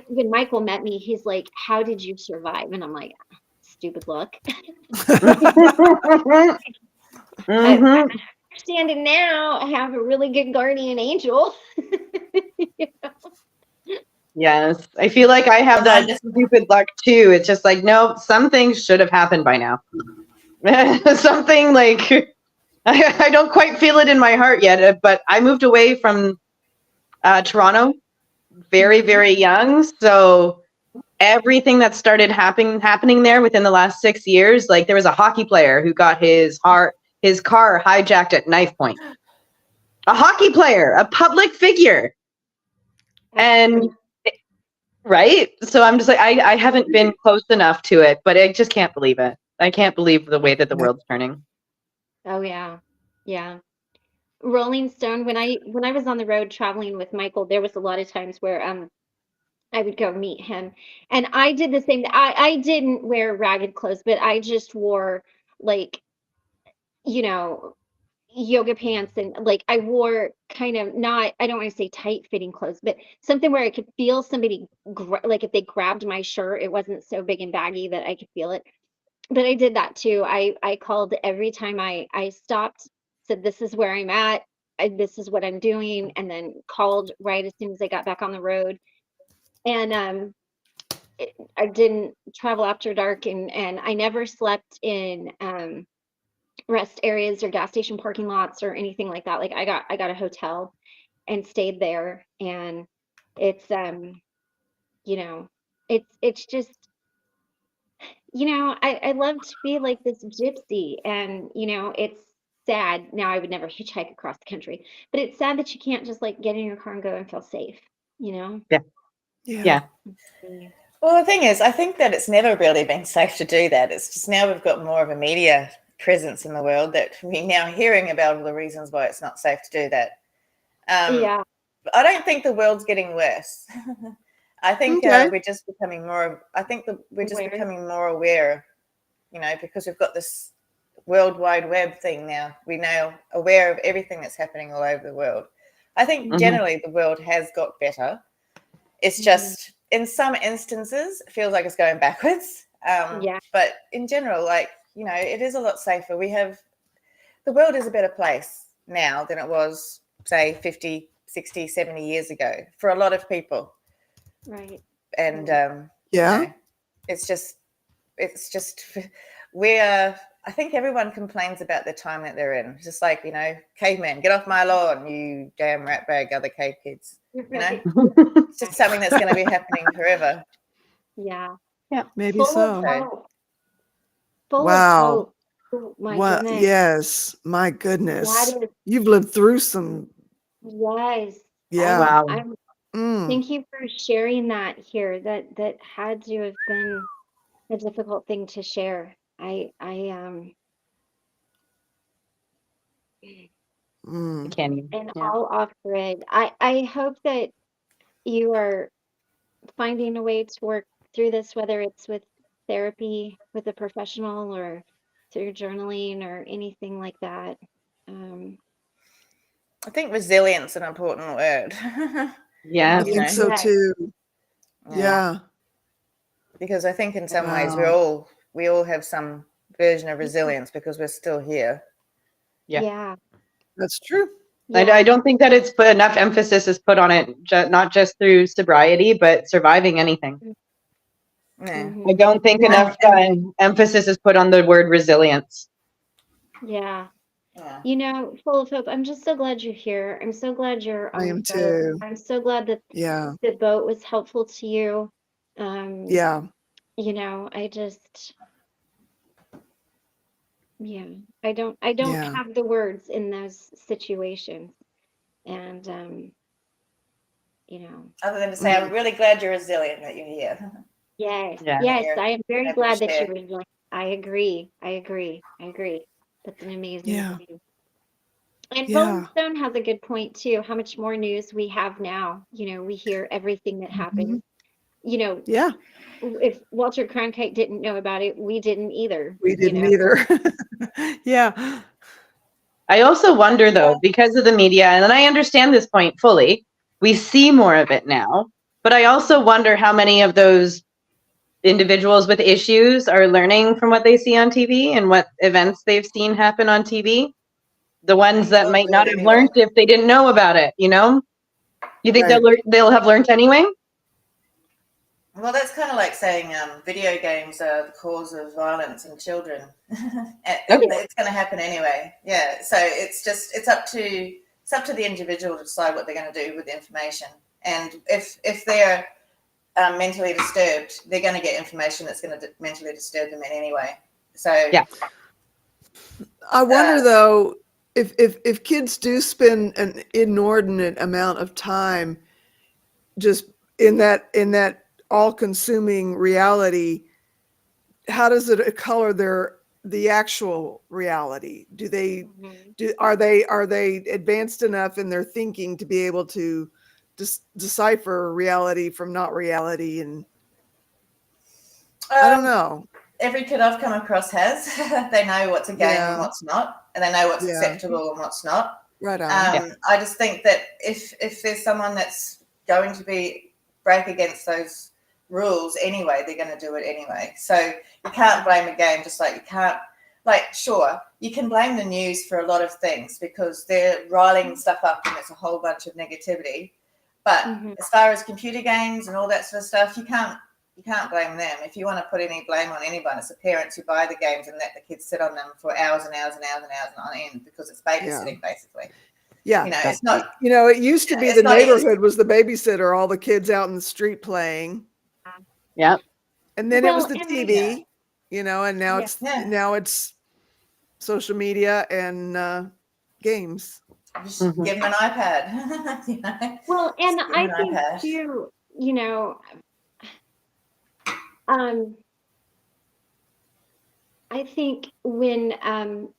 When Michael met me, he's like, "How did you survive?" And I'm like, "Stupid luck." Mhm. I'm understanding now. I have a really good guardian angel. Yes, I feel like I have Well, mine that just stupid luck too. It's just like, no, some things should have happened by now. Something like I don't quite feel it in my heart yet, but I moved away from Toronto very, Mhm. very young. So everything that started happening there within the last 6 years, like there was a hockey player who got his car hijacked at knife point. A hockey player, a public figure. And Right? So I'm just like, I haven't been close enough to it, but I just can't believe it. I can't believe the way that the Yeah. world's turning. Oh yeah. Yeah. Rolling Stone, when I was on the road traveling with Michael, there was a lot of times where I would go meet him. And I did the same. I didn't wear ragged clothes, but I just wore like, you know, yoga pants, and like I wore kind of not, I don't want to say tight fitting clothes, but something where I could feel somebody like if they grabbed my shirt, it wasn't so big and baggy that I could feel it. But I did that too. I called every time I stopped, said this is where I'm at. This is what I'm doing, and then called right as soon as I got back on the road. And I didn't travel after dark, and I never slept in rest areas or gas station parking lots or anything like that. Like I got a hotel and stayed there, and it's you know, it's just, I love to be like this gypsy, and it's sad. Now I would never hitchhike across the country, but it's sad that you can't just like get in your car and go and feel safe, you know? Yeah. Yeah. Yeah. Mm. Well, the thing is, I think that it's never really been safe to do that. It's just now we've got more of a media presence in the world that we're now hearing about all the reasons why it's not safe to do that. Yeah. I don't think the world's getting worse. I think Okay. we're just becoming more. I think that we're just Aware. becoming more aware. Because we've got this World Wide Web thing now. We're now aware of everything that's happening all over the world. I think Mhm. generally the world has got better. It's just in some instances it feels like it's going backwards. Yeah. But in general, it is a lot safer. The world is a better place now than it was, say, 50, 60, 70 years ago for a lot of people. Right. And Yeah. it's just we're I think everyone complains about the time that they're in. Just like, cavemen, get off my lawn, you damn ratbag, other cave kids. Right. It's just something that's going to be happening forever. Yeah. Maybe Full so. of hope. Full of Wow. hope. Oh, my What? goodness. Yes. My goodness. That is, You've lived through some. yes. Yeah. Wow. Thank you for sharing that here. That had to have been a difficult thing to share. Mm. Can you? And Yeah. all off grid. I hope that you are finding a way to work through this, whether it's with therapy with a professional or through journaling or anything like that. I think resilience is an important word. Yeah. I think so Yes. too. Yeah. Yeah. Because I think in some ways Wow. we all have some version of resilience because we're still here. Yeah. Yeah. That's true. I Yeah. don't think that it's put enough emphasis is put on it, not just through sobriety, but surviving anything. Yeah. I don't think Yeah. enough emphasis is put on the word resilience. Yeah. Yeah. Full of hope. I'm just so glad you're here. I'm so glad you're I on am the boat. too. I'm so glad that Yeah. the boat was helpful to you. Yeah. I just, yeah, I don't Yeah. have the words in those situations. And, Other than to say, I'm really glad you're resilient that you're here. yes, Yeah. yes, You're I am very able to glad that share. you were doing. I agree. I agree. I agree. That's an amazing Yeah. thing. And Rolling Yeah. Stone has a good point too, how much more news we have now. We hear everything that happens. Yeah. If Walter Cronkite didn't know about it, we didn't either. We didn't either. Yeah. I also wonder, though, because of the media, and I understand this point fully, we see more of it now, but I also wonder how many of those individuals with issues are learning from what they see on TV and what events they've seen happen on TV. The ones that might not have learned if they didn't know about it, You think Right. they'll have learned anyway? Well, that's kind of like saying video games are the cause of violence in children. It's going to happen anyway. Yeah. So it's up to the individual to decide what they're going to do with the information. And if they're mentally disturbed, they're going to get information that's going to mentally disturb them in any way. So Yeah. I wonder though if kids do spend an inordinate amount of time just in that all-consuming reality, how does it color the actual reality? Are they advanced enough in their thinking to be able to decipher reality from not reality? And I don't know. Every kid I've come across has. They know what's a game and what's not, and they know what's acceptable and what's not. Right on. I just think that if there's someone that's going to break against those rules anyway, they're going to do it anyway. So you can't blame a game, just like you can't, sure, you can blame the news for a lot of things because they're riling stuff up and it's a whole bunch of negativity. But as far as computer games and all that sort of stuff, you can't blame them. If you want to put any blame on anyone, it's the parents who buy the games and let the kids sit on them for hours and hours and hours and hours on end because it's babysitting, basically. Yeah. It's not. It used to be the neighborhood was the babysitter, all the kids out in the street playing. Yeah. And then it was the TV, and now it's social media and games. Just give them an iPad. Well, and I think too, I think when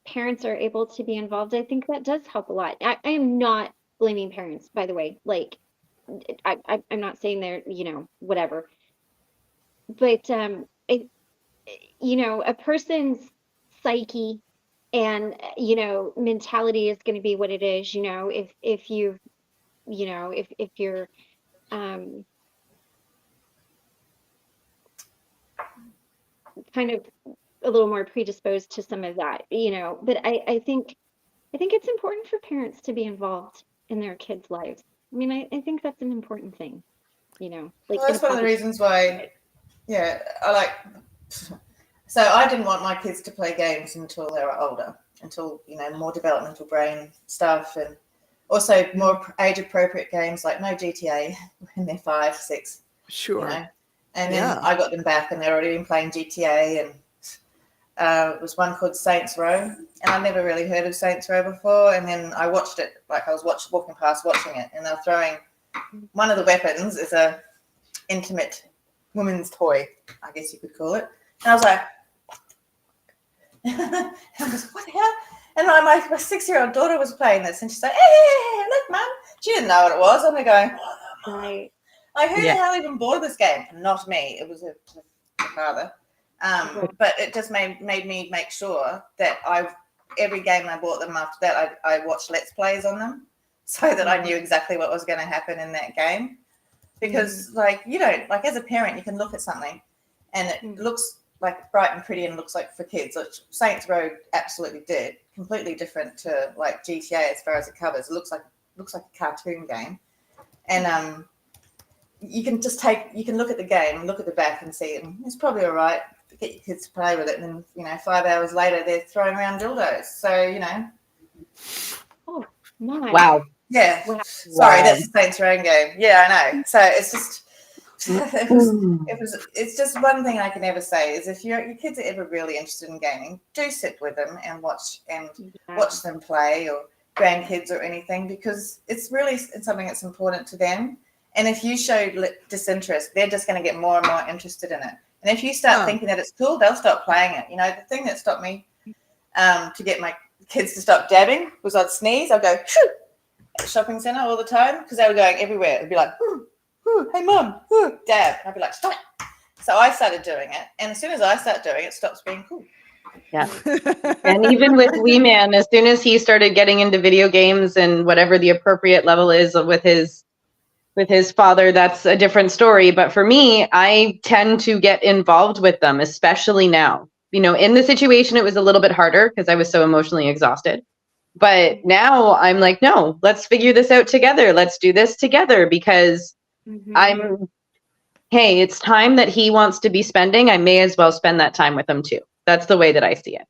parents are able to be involved, I think that does help a lot. I am not blaming parents, by the way. Like, I'm not saying they're, whatever. But, a person's psyche and, mentality is going to be what it is, if you're, kind of a little more predisposed to some of that, but I think it's important for parents to be involved in their kids' lives. I mean, I think that's an important thing, well, that's one of the reasons why, so I didn't want my kids to play games until they were older, until, more developmental brain stuff and also more age-appropriate games like no GTA when they're 5, 6. Sure. And then I got them back and they'd already been playing GTA and it was one called Saints Row. And I'd never really heard of Saints Row before. And then I watched it, I was walking past watching it. And they're throwing, one of the weapons is a intimate woman's toy, I guess you could call it. And I was like, I was, what the hell? And my 6-year-old daughter was playing this and she's like, hey, look, Mum. She didn't know what it was. And they're going, right. Like, who the hell even bought this game? Not me. It was the father. But it just made me make sure that every game I bought them after that, I watched Let's Plays on them so that I knew exactly what was going to happen in that game. Because, as a parent, you can look at something and it looks like bright and pretty and looks like for kids, which Saints Row absolutely did. Completely different to, GTA as far as it covers. It looks like a cartoon game. And, you can look at the game, look at the back and see it's probably all right. Get your kids to play with it. And then, 5 hours later, they're throwing around dildos. So, Oh, nice. Wow. Yeah. Wow. Sorry, that's the Saints Row game. Yeah, I know. So it's just, it's just one thing I can ever say is if your kids are ever really interested in gaming, do sit with them and watch them play or grandkids or anything because it's something that's important to them. And if you show disinterest, they're just going to get more and more interested in it. And if you start thinking that it's cool, they'll stop playing it. The thing that stopped me to get my kids to stop dabbing was I'd sneeze. I'd go, shoo, at the shopping centre all the time because they were going everywhere. It'd be like, hey, Mum, dab. And I'd be like, stop it. So I started doing it. And as soon as I start doing it, it stops being cool. Yeah. And even with Wee Man, as soon as he started getting into video games and whatever the appropriate level is with his father, that's a different story. But for me, I tend to get involved with them, especially now. In the situation, it was a little bit harder because I was so emotionally exhausted. But now I'm like, no, let's figure this out together. Let's do this together because hey, it's time that he wants to be spending. I may as well spend that time with him too. That's the way that I see it.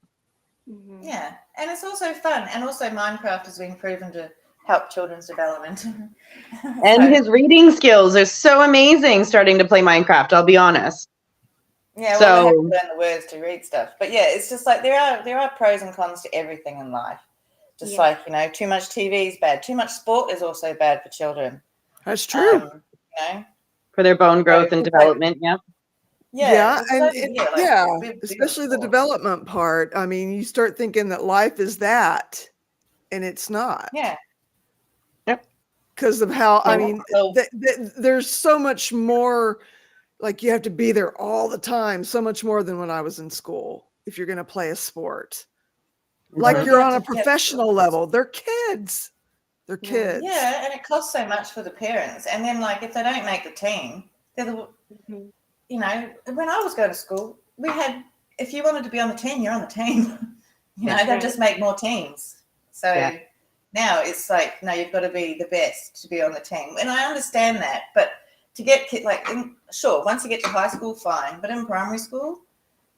Yeah. And it's also fun. And also Minecraft has been proven to help children's development. And his reading skills are so amazing starting to play Minecraft, I'll be honest. Yeah, well, they have to learn the words to read stuff. But yeah, it's just like there are pros and cons to everything in life. Just too much TV is bad. Too much sport is also bad for children. That's true. for their bone growth and It's like, development. Yeah. yeah, it's and over here, like yeah, big especially the sport. development part. I mean, you start thinking that life is that, and it's not. Yeah. Yep. Because of how, I Yeah. mean, So there's so much more, like you have to be there all the time, so much more than when I was in school if you're going to play a sport. Like so Mhm. you you're have on a to get professional level. They're kids. They're Yeah. kids. yeah, and it costs so much for the parents. And then like if they don't make the team, they're the Mhm. you know, when I was going to school, we had if you wanted to be on the team, you're on the team. You know, That's they right. just make more teams. So Yeah. now it's like, no, you've got to be the best to be on the team. And I understand that, but to get like, sure, once you get to high school, fine. But in primary school,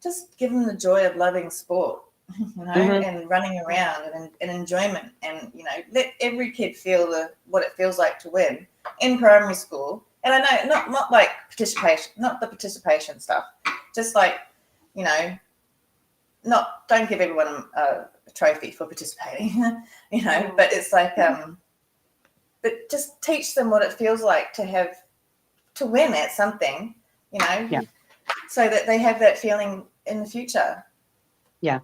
just give them the joy of loving sport, you know, Mhm. and running around and enjoyment. And, you know, let every kid feel what it feels like to win in primary school. And I know not like participation, not the participation stuff, just like, you know, don't give everyone a trophy for participating, you know, Yeah. but it's like, but just teach them what it feels like to win at something, you know, Yeah. so that they have that feeling in the future. Yeah.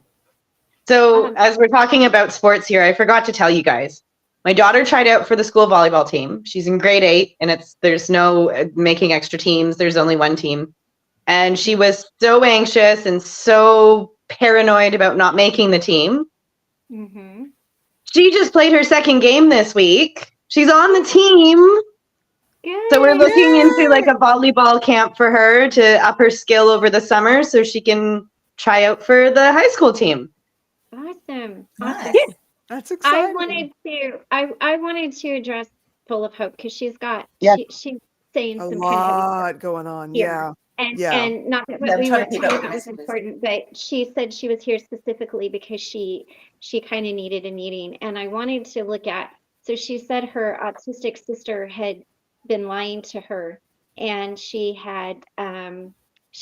So as we're talking about sports here, I forgot to tell you guys. My daughter tried out for the school volleyball team. She's in grade 8, and there's no making extra teams. There's only one team. And she was so anxious and so paranoid about not making the team. Mm-hmm. She just played her second game this week. She's on the team. Good. So we're looking into like Yay! a volleyball camp for her to up her skill over the summer so she can try out for the high school team. Awesome. Nice. Awesome. That's I exciting. wanted to address Full of Hope because she's Yeah. saying A some kind of heavy stuff lot going on. here. Yeah. And Yeah. not that Yeah, what I'm we trying were to keep talking up with about was messages. important, but she said she was here specifically because she kind of needed a meeting. And I wanted to look at, so she said her autistic sister had been lying to her, and she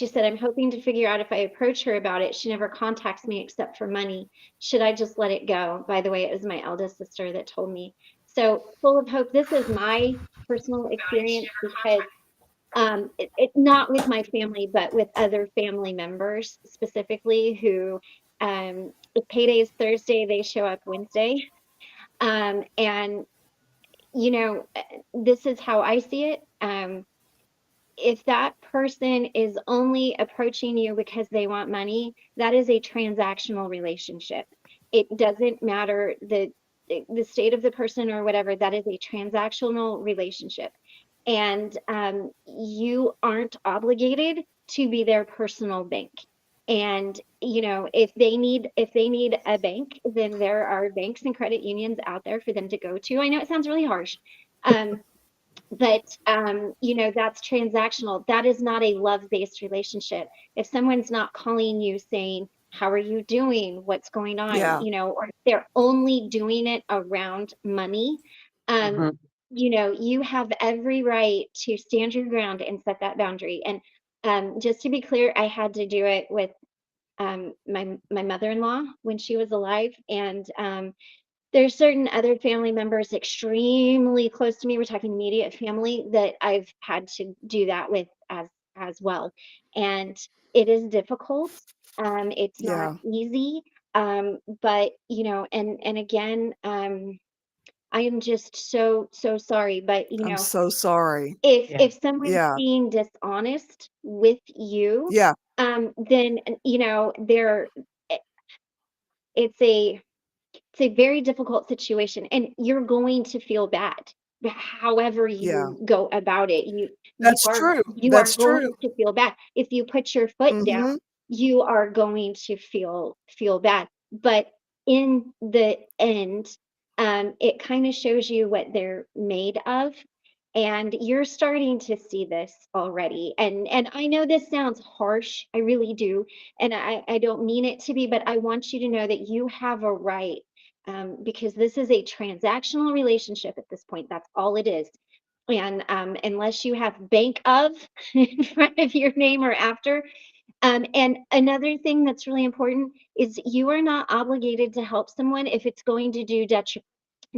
said, I'm hoping to figure out if I approach her about it. She never contacts me except for money. Should I just let it go? By the way, it was my eldest sister that told me. So Full of Hope, this is my personal experience because not with my family, but with other family members specifically who, if payday is Thursday, they show up Wednesday. And, you know, this is how I see it. If that person is only approaching you because they want money, that is a transactional relationship. It doesn't matter the state of the person or whatever, that is a transactional relationship. And you aren't obligated to be their personal bank. And you know, if they need a bank, then there are banks and credit unions out there for them to go to. I know it sounds really harsh, but you know, that's transactional. That is not a love-based relationship. If someone's not calling you saying, how are you doing, what's going on, Yeah. you know, or if they're only doing it around money, Mhm. you know, you have every right to stand your ground and set that boundary. And just to be clear, I had to do it with my mother-in-law when she was alive, and there's certain other family members extremely close to me, we're talking immediate family, that I've had to do that with as well. And it is difficult. It's not Yeah. easy. But you know, and again, I am just so sorry. But you I'm know, so sorry. Yeah. if someone's Yeah. being dishonest with you, Yeah. then you know, it's a it's a very difficult situation, and you're going to feel bad however Yeah. you go about it. That's true. You are That's going true. to feel bad if you put your foot down. Mhm. You are going to feel bad, but in the end, it kind of shows you what they're made of. And you're starting to see this already. And I know this sounds harsh, I really do, and I don't mean it to be, but I want you to know that you have a right, because this is a transactional relationship at this point. That's all it is. And unless you have bank of in front of your name or after. And another thing that's really important is you are not obligated to help someone if it's going to do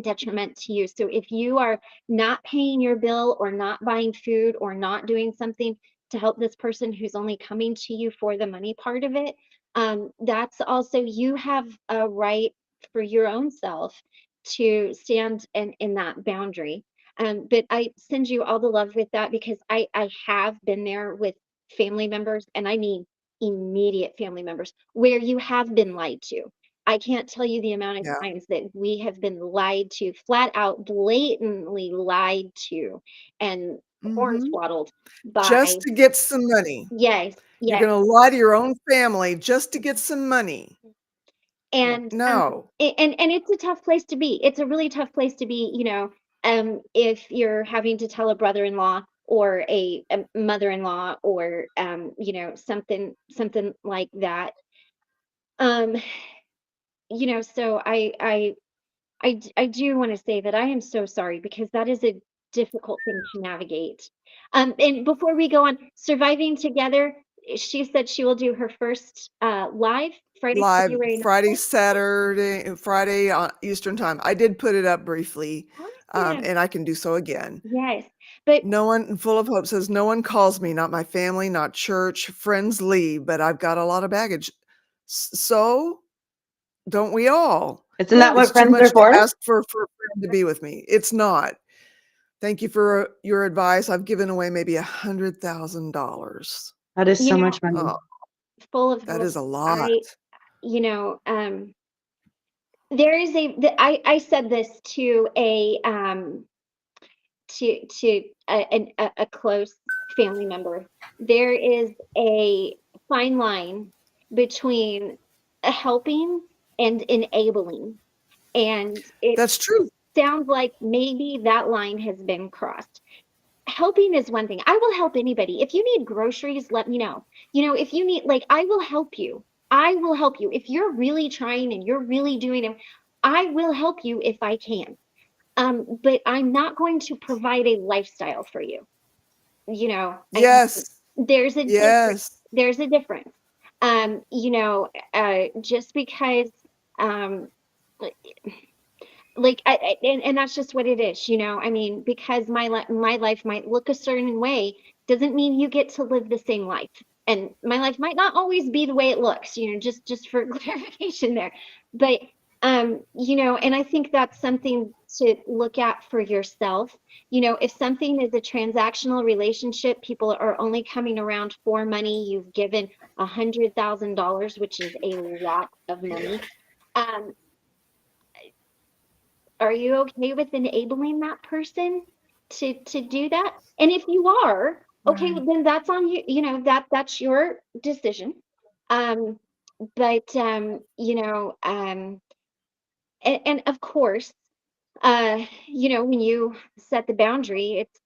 detriment to you. So if you are not paying your bill or not buying food or not doing something to help this person who's only coming to you for the money part of it, that's also, you have a right for your own self to stand in that boundary. But I send you all the love with that, because I have been there with family members, and I mean immediate family members, where you have been lied to. I can't tell you the amount of Yeah. times that we have been lied to, flat out, blatantly lied to, and Mhm. hornswoggled by, Just to get some money. yes, You're yes. gonna lie to your own family just to get some money. And No. and it's a tough place to be. It's a really tough place to be, if you're having to tell a brother-in-law or a mother-in-law, or something like that. Um, so I do want to say that I am so sorry, because that is a difficult thing to navigate. And before we go on, surviving together, she said she will do her first live Friday, Live February 9th. Friday, Saturday, and Friday Eastern time. I did put it up briefly, Awesome. and I can do so again. Yes, but No one, Full of Hope says, no one calls me, not my family, not church, friends leave, but I've got a lot of baggage. So don't we all? Isn't that It's what too friends are much to for? ask for a friend to be with me. It's not. Thank you for your advice. I've given away maybe $100,000. That is you so know, much money. Oh, full of that hope. is a lot. You know, there is I said this to a close family member. There is a fine line between helping and enabling, and it That's true. sounds like maybe that line has been crossed. Helping is one thing. I will help anybody. If you need groceries, let me know. If you need, like, I will help you. I will help you. If you're really trying and you're really doing it, I will help you if I can. But I'm not going to provide a lifestyle for you. Yes. There's a difference. Yes. There's a difference. Just because, um, and that's just what it is. I mean, because my life might look a certain way doesn't mean you get to live the same life, and my life might not always be the way it looks, just for clarification there. But and I think that's something to look at for yourself. If something is a transactional relationship, people are only coming around for money. You've given $100,000, which is a lot of money. um are you okay with enabling that person to do that? And if you are, okay, Right. then that's on you. That's your decision. Um, but and of course, when you set the boundary, it's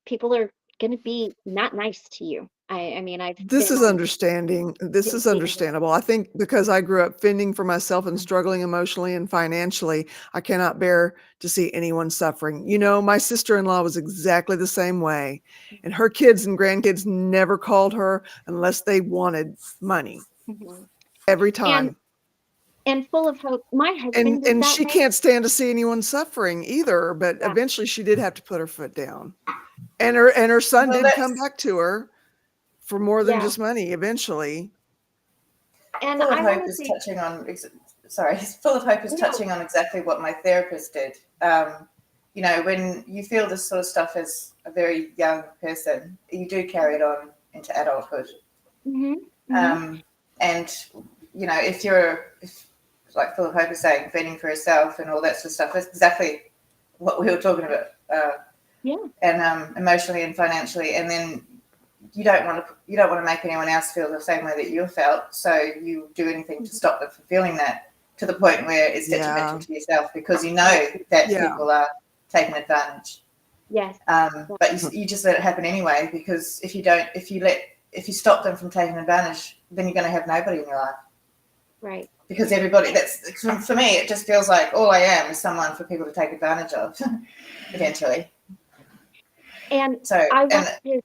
people are going to be not nice to you. I mean, I've This been is on understanding. This is the understandable. I think because I grew up fending for myself and struggling emotionally and financially, I cannot bear to see anyone suffering. My sister-in-law was exactly the same way, and her kids and grandkids never called her unless they wanted money Mhm. every and time. and full of hope. My And husband is and that she way. can't stand to see anyone suffering either, but Yeah. eventually she did have to put her foot down. And her son Well, did come that's back to her for more than Yeah. just money eventually. And Full of I want Hope to is say, touching on. Sorry, Full of Hope is no, touching on exactly what my therapist did. When you feel this sort of stuff as a very young person, you do carry it on into adulthood. mhm, mhm, And if like Full of Hope is saying, fending for herself and all that sort of stuff, that's exactly what we were talking about. yeah, And emotionally and financially, and then you don't want to make anyone else feel the same way that you felt, so you do anything to stop them from feeling that, to the point where it's detrimental Yeah. to yourself, because you know that Yeah. people are taking advantage. yes, But you just let it happen anyway, because if you stop them from taking advantage, then you're going to have nobody in your life, right. because everybody, that's, for me, it just feels like all I am is someone for people to take advantage of eventually. And So, I and want to,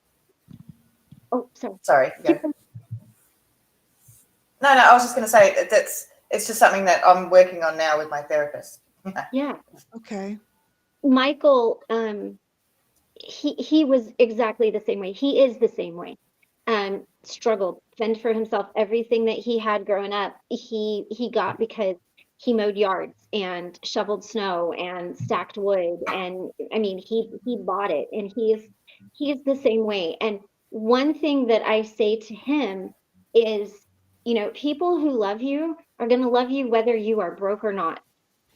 oh, sorry. sorry, go. No, I was just going to say it's just something that I'm working on now with my therapist. Yeah. Okay. Michael, he was exactly the same way. He is the same way. Struggled, fend for himself. Everything that he had growing up, he got because he mowed yards and shoveled snow and stacked wood. And I mean, he bought it, and he is the same way. And one thing that I say to him is, people who love you are going to love you whether you are broke or not.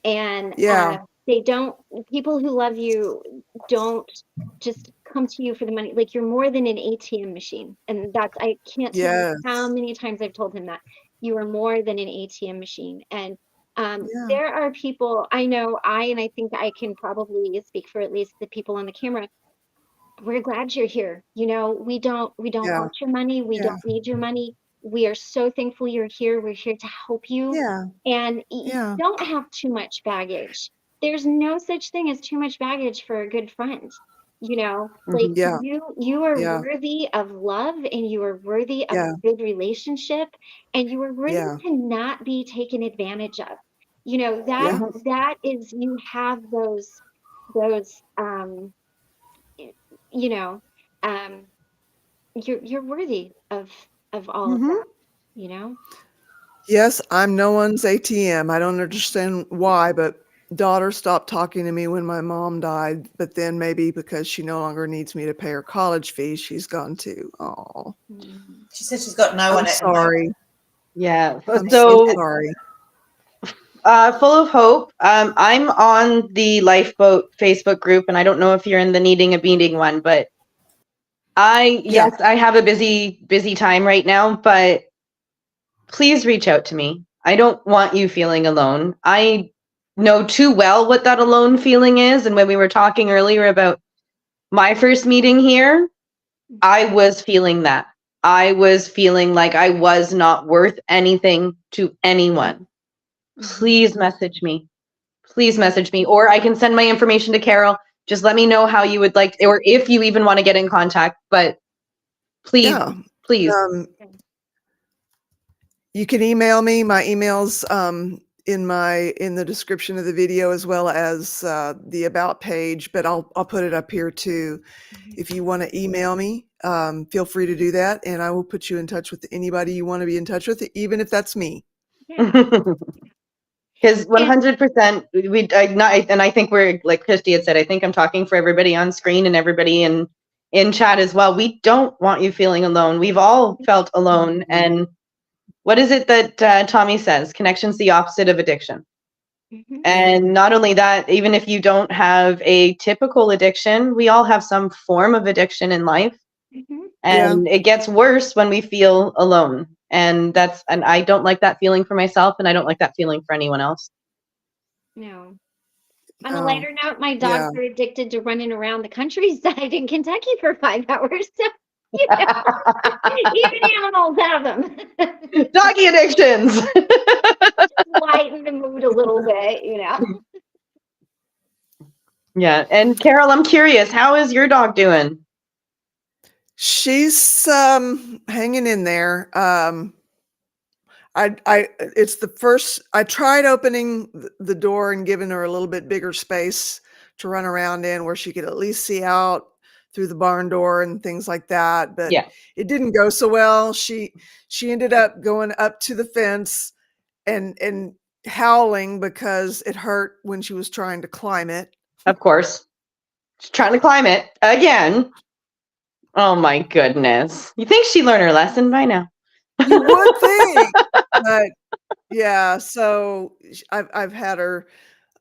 And Yeah. they don't, people who love you don't just come to you for the money. Like, you're more than an ATM machine. And that's, I can't tell you how Yes. many times I've told him that. You are more than an ATM machine. And Yeah. there are people I know, and I think I can probably speak for at least the people on the camera. We're glad you're here. We don't Yeah. want your money. We Yeah. don't need your money. We are so thankful you're here. We're here to help you. Yeah. And you Yeah. don't have too much baggage. There's no such thing as too much baggage for a good friend. Like, Mhm. Yeah. you are Yeah. worthy of love, and you are worthy of a Yeah. good relationship, and you are worthy Yeah. to not be taken advantage of. That Yeah. Mhm. that is, you have those y- you know, um, you're worthy of all of Hmm. that, you know? Yes, I'm no one's ATM. I don't understand why, but daughter stopped talking to me when my mom died, but then maybe because she no longer needs me to pay her college fees, she's gone too. Oh, Mhm. She says she's got no I'm one at the moment. sorry. Yeah. I'm so So, sorry. full of hope. I'm on the Lifeboat Facebook group, and I don't know if you're in the Needing a Beating one, but Yeah. yes, I have a busy time right now, but please reach out to me. I don't want you feeling alone. I know too well what that alone feeling is. And when we were talking earlier about my first meeting here, I was feeling that. I was feeling like I was not worth anything to anyone. Mhm. Please message me. Please message me, or I can send my information to Carol. Just let me know how you would like, or if you even want to get in contact. But please, Yeah. please. Um, you can email me. My email's in the description of the video, as well as the about page, but I'll put it up here too. Mhm. If you want to email me, feel free to do that, and I will put you in touch with anybody you want to be in touch with, even if that's me. Yeah. Because And 100%, and I think we're, like Christy had said, I think I'm talking for everybody on screen and everybody in chat as well. We don't want you feeling alone. We've all felt alone. And what is it that Tommy says? Connection's the opposite of addiction. Mhm. And not only that, even if you don't have a typical addiction, we all have some form of addiction in life. Mhm. Yeah. And it gets worse when we feel alone. And I don't like that feeling for myself, and I don't like that feeling for anyone else. No. On a Oh, lighter note, my dogs yeah. are addicted to running around the countryside in Kentucky for 5 hours. So, you know, even animals have them. Doggy addictions. Lighten the mood a little bit. Yeah. And Carol, I'm curious, how is your dog doing? She's hanging in there. It's the first. I tried opening the door and giving her a little bit bigger space to run around in, where she could at least see out through the barn door and things like that, but Yeah, it didn't go so well. She ended up going up to the fence and howling because it hurt when she was trying to climb it. of course. She's trying to climb it again. Oh my goodness. You think she learned her lesson by now? You would think, but yeah. So I've had her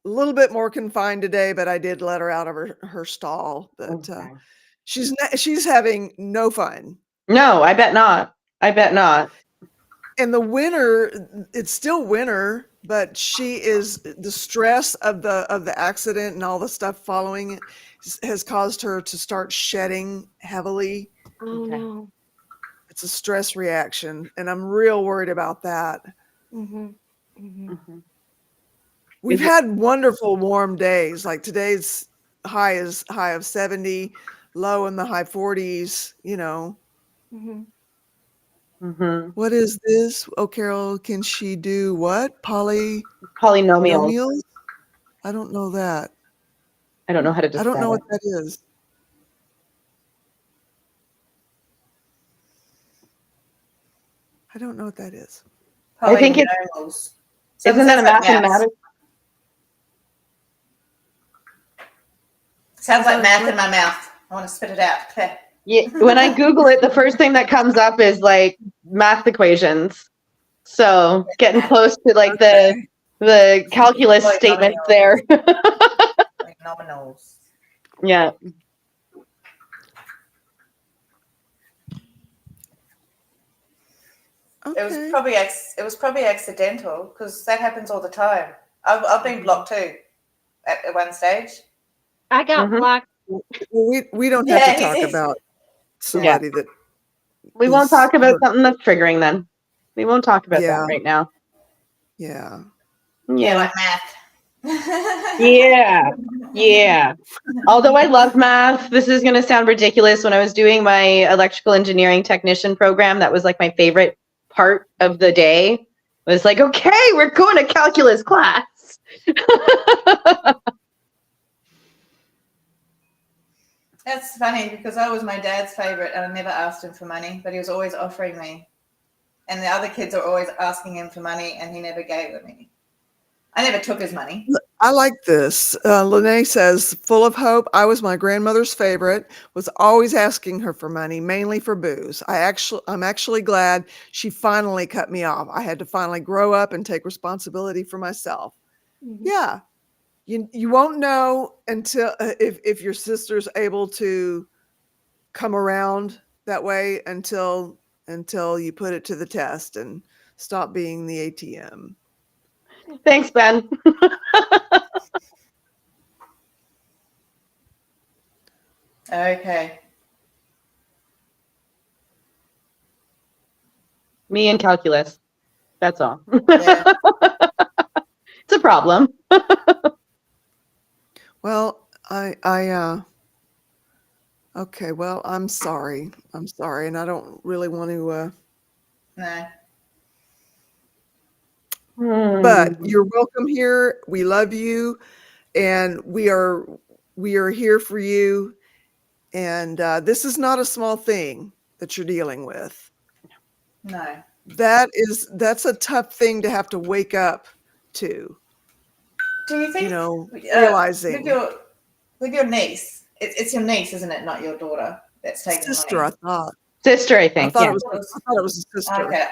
a little bit more confined today, but I did let her out of her stall. But Okay. she's having no fun. No, I bet not. I bet not. And the winter, it's still winter, but the stress of the accident and all the stuff following it has caused her to start shedding heavily. Oh Okay. no. It's a stress reaction, and I'm real worried about that. Mhm. Mhm. Mhm. We've Is it? had wonderful warm days. Like today's high of 70, low in the high 40s, you know. Mhm. Mhm. What is this? Oh, Carol, can she do what? Polynomials. Polynomials? I don't know that. I don't know how to I don't know describe what it. that is. I don't know what that is. I think it's, Polynomials. isn't that a Sounds like mathematical? Sounds like Sorry, math what? in my mouth. I want to spit it out. Okay. Yeah, when I Google it, the first thing that comes up is like math equations. So getting Math. close to like Okay. the calculus statements there. Polynomials. Yeah. It was Okay. probably accidental because that happens all the time. I've been blocked too at one stage. I got Mhm. blocked. Well, we don't have Yeah, to talk about Yeah. somebody that We won't is talk about hurt. something that's triggering then. We won't talk about that Yeah. right now. Yeah. Yeah, Yeah. like math. Yeah. Yeah. Although I love math, this is going to sound ridiculous. When I was doing my electrical engineering technician program, that was like my favorite part of the day. It was like, okay, we're going to calculus class. That's funny because I was my dad's favorite and I never asked him for money, but he was always offering me. And the other kids are always asking him for money and he never gave it me. I never took his money. I like this. Lene says, full of hope. I was my grandmother's favorite, was always asking her for money, mainly for booze. I'm actually glad she finally cut me off. I had to finally grow up and take responsibility for myself. Mhm. Yeah. You won't know until if your sister's able to come around that way until you put it to the test and stop being the ATM. Thanks, Ben. Okay. Me and calculus. That's all. Yeah. It's a problem. Well, okay, well, I'm sorry. And I don't really want to, No. but you're welcome here. We love you and we are here for you. And this is not a small thing that you're dealing with. No. That's a tough thing to have to wake up to, Do you think realizing. with your niece, it's your niece, isn't it? Not your daughter that's taking the Sister, money. I thought. Sister, I I think. thought Yeah. it was a sister. Okay.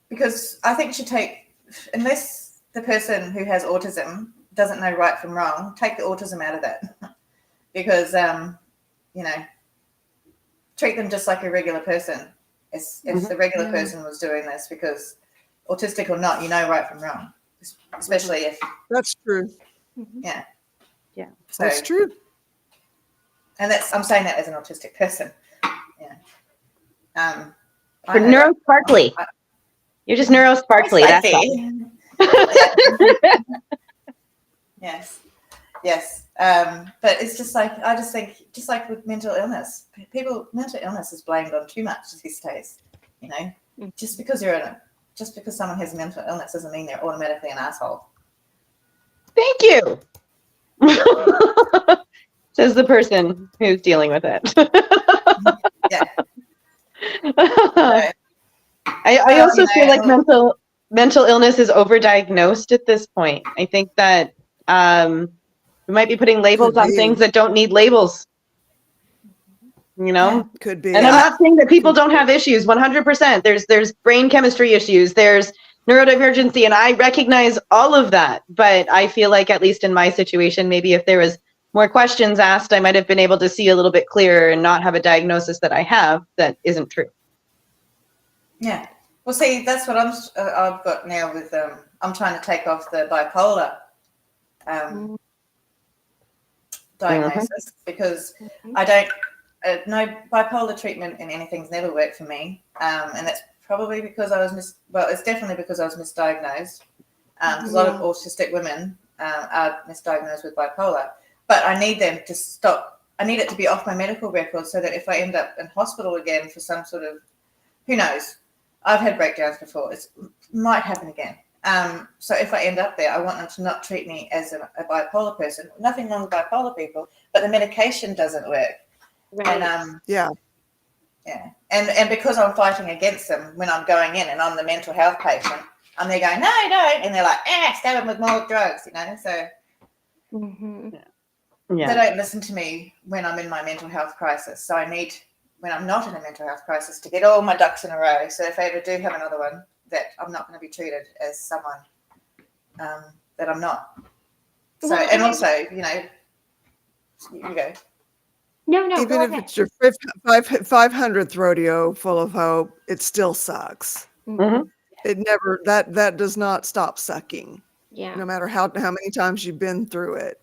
Because I think you should take, unless the person who has autism doesn't know right from wrong, take the autism out of that. Because, treat them just like a regular person. If the regular person was doing this, because autistic or not, you know right from wrong, especially if, That's true. yeah. Yeah. So, That's true. and I'm saying that as an autistic person. Yeah. For neurosparkly. You're just neurosparkly, that's all. Yes. Yes. But it's just like, I just think, just like with mental illness, mental illness is blamed on too much these days. Just because someone has mental illness doesn't mean they're automatically an asshole. Thank you. Says the person who's dealing with it. Yeah. I also feel like mental illness is overdiagnosed at this point. I think that we might be putting labels on things that don't need labels. Could be. And I'm not saying that people don't have issues. 100%. There's brain chemistry issues. There's neurodivergency, and I recognize all of that. But I feel like, at least in my situation, maybe if there was more questions asked, I might have been able to see a little bit clearer and not have a diagnosis that I have that isn't true. Yeah. Well, see, that's what I've got now with I'm trying to take off the bipolar diagnosis because I don't. No, bipolar treatment in anything's never worked for me, and that's probably because it's definitely because I was misdiagnosed. Because a lot of autistic women are misdiagnosed with bipolar, but I need them to stop. I need it to be off my medical record so that if I end up in hospital again for some sort of, who knows, I've had breakdowns before. It might happen again. So if I end up there, I want them to not treat me as a bipolar person. Nothing wrong with bipolar people, but the medication doesn't work. Right. And Yeah. yeah, and because I'm fighting against them when I'm going in and I'm the mental health patient, I'm there going, no, don't, and they're like, stab them with more drugs, you know. So Mhm. Yeah. they don't listen to me when I'm in my mental health crisis. So I need, when I'm not in a mental health crisis, to get all my ducks in a row. So if I ever do have another one, that I'm not going to be treated as someone that I'm not. So, Well, and also, you know, you go. No, Even go if ahead. it's your 500th rodeo full of hope, it still sucks. Mhm. It never, that does not stop sucking, Yeah. no matter how many times you've been through it.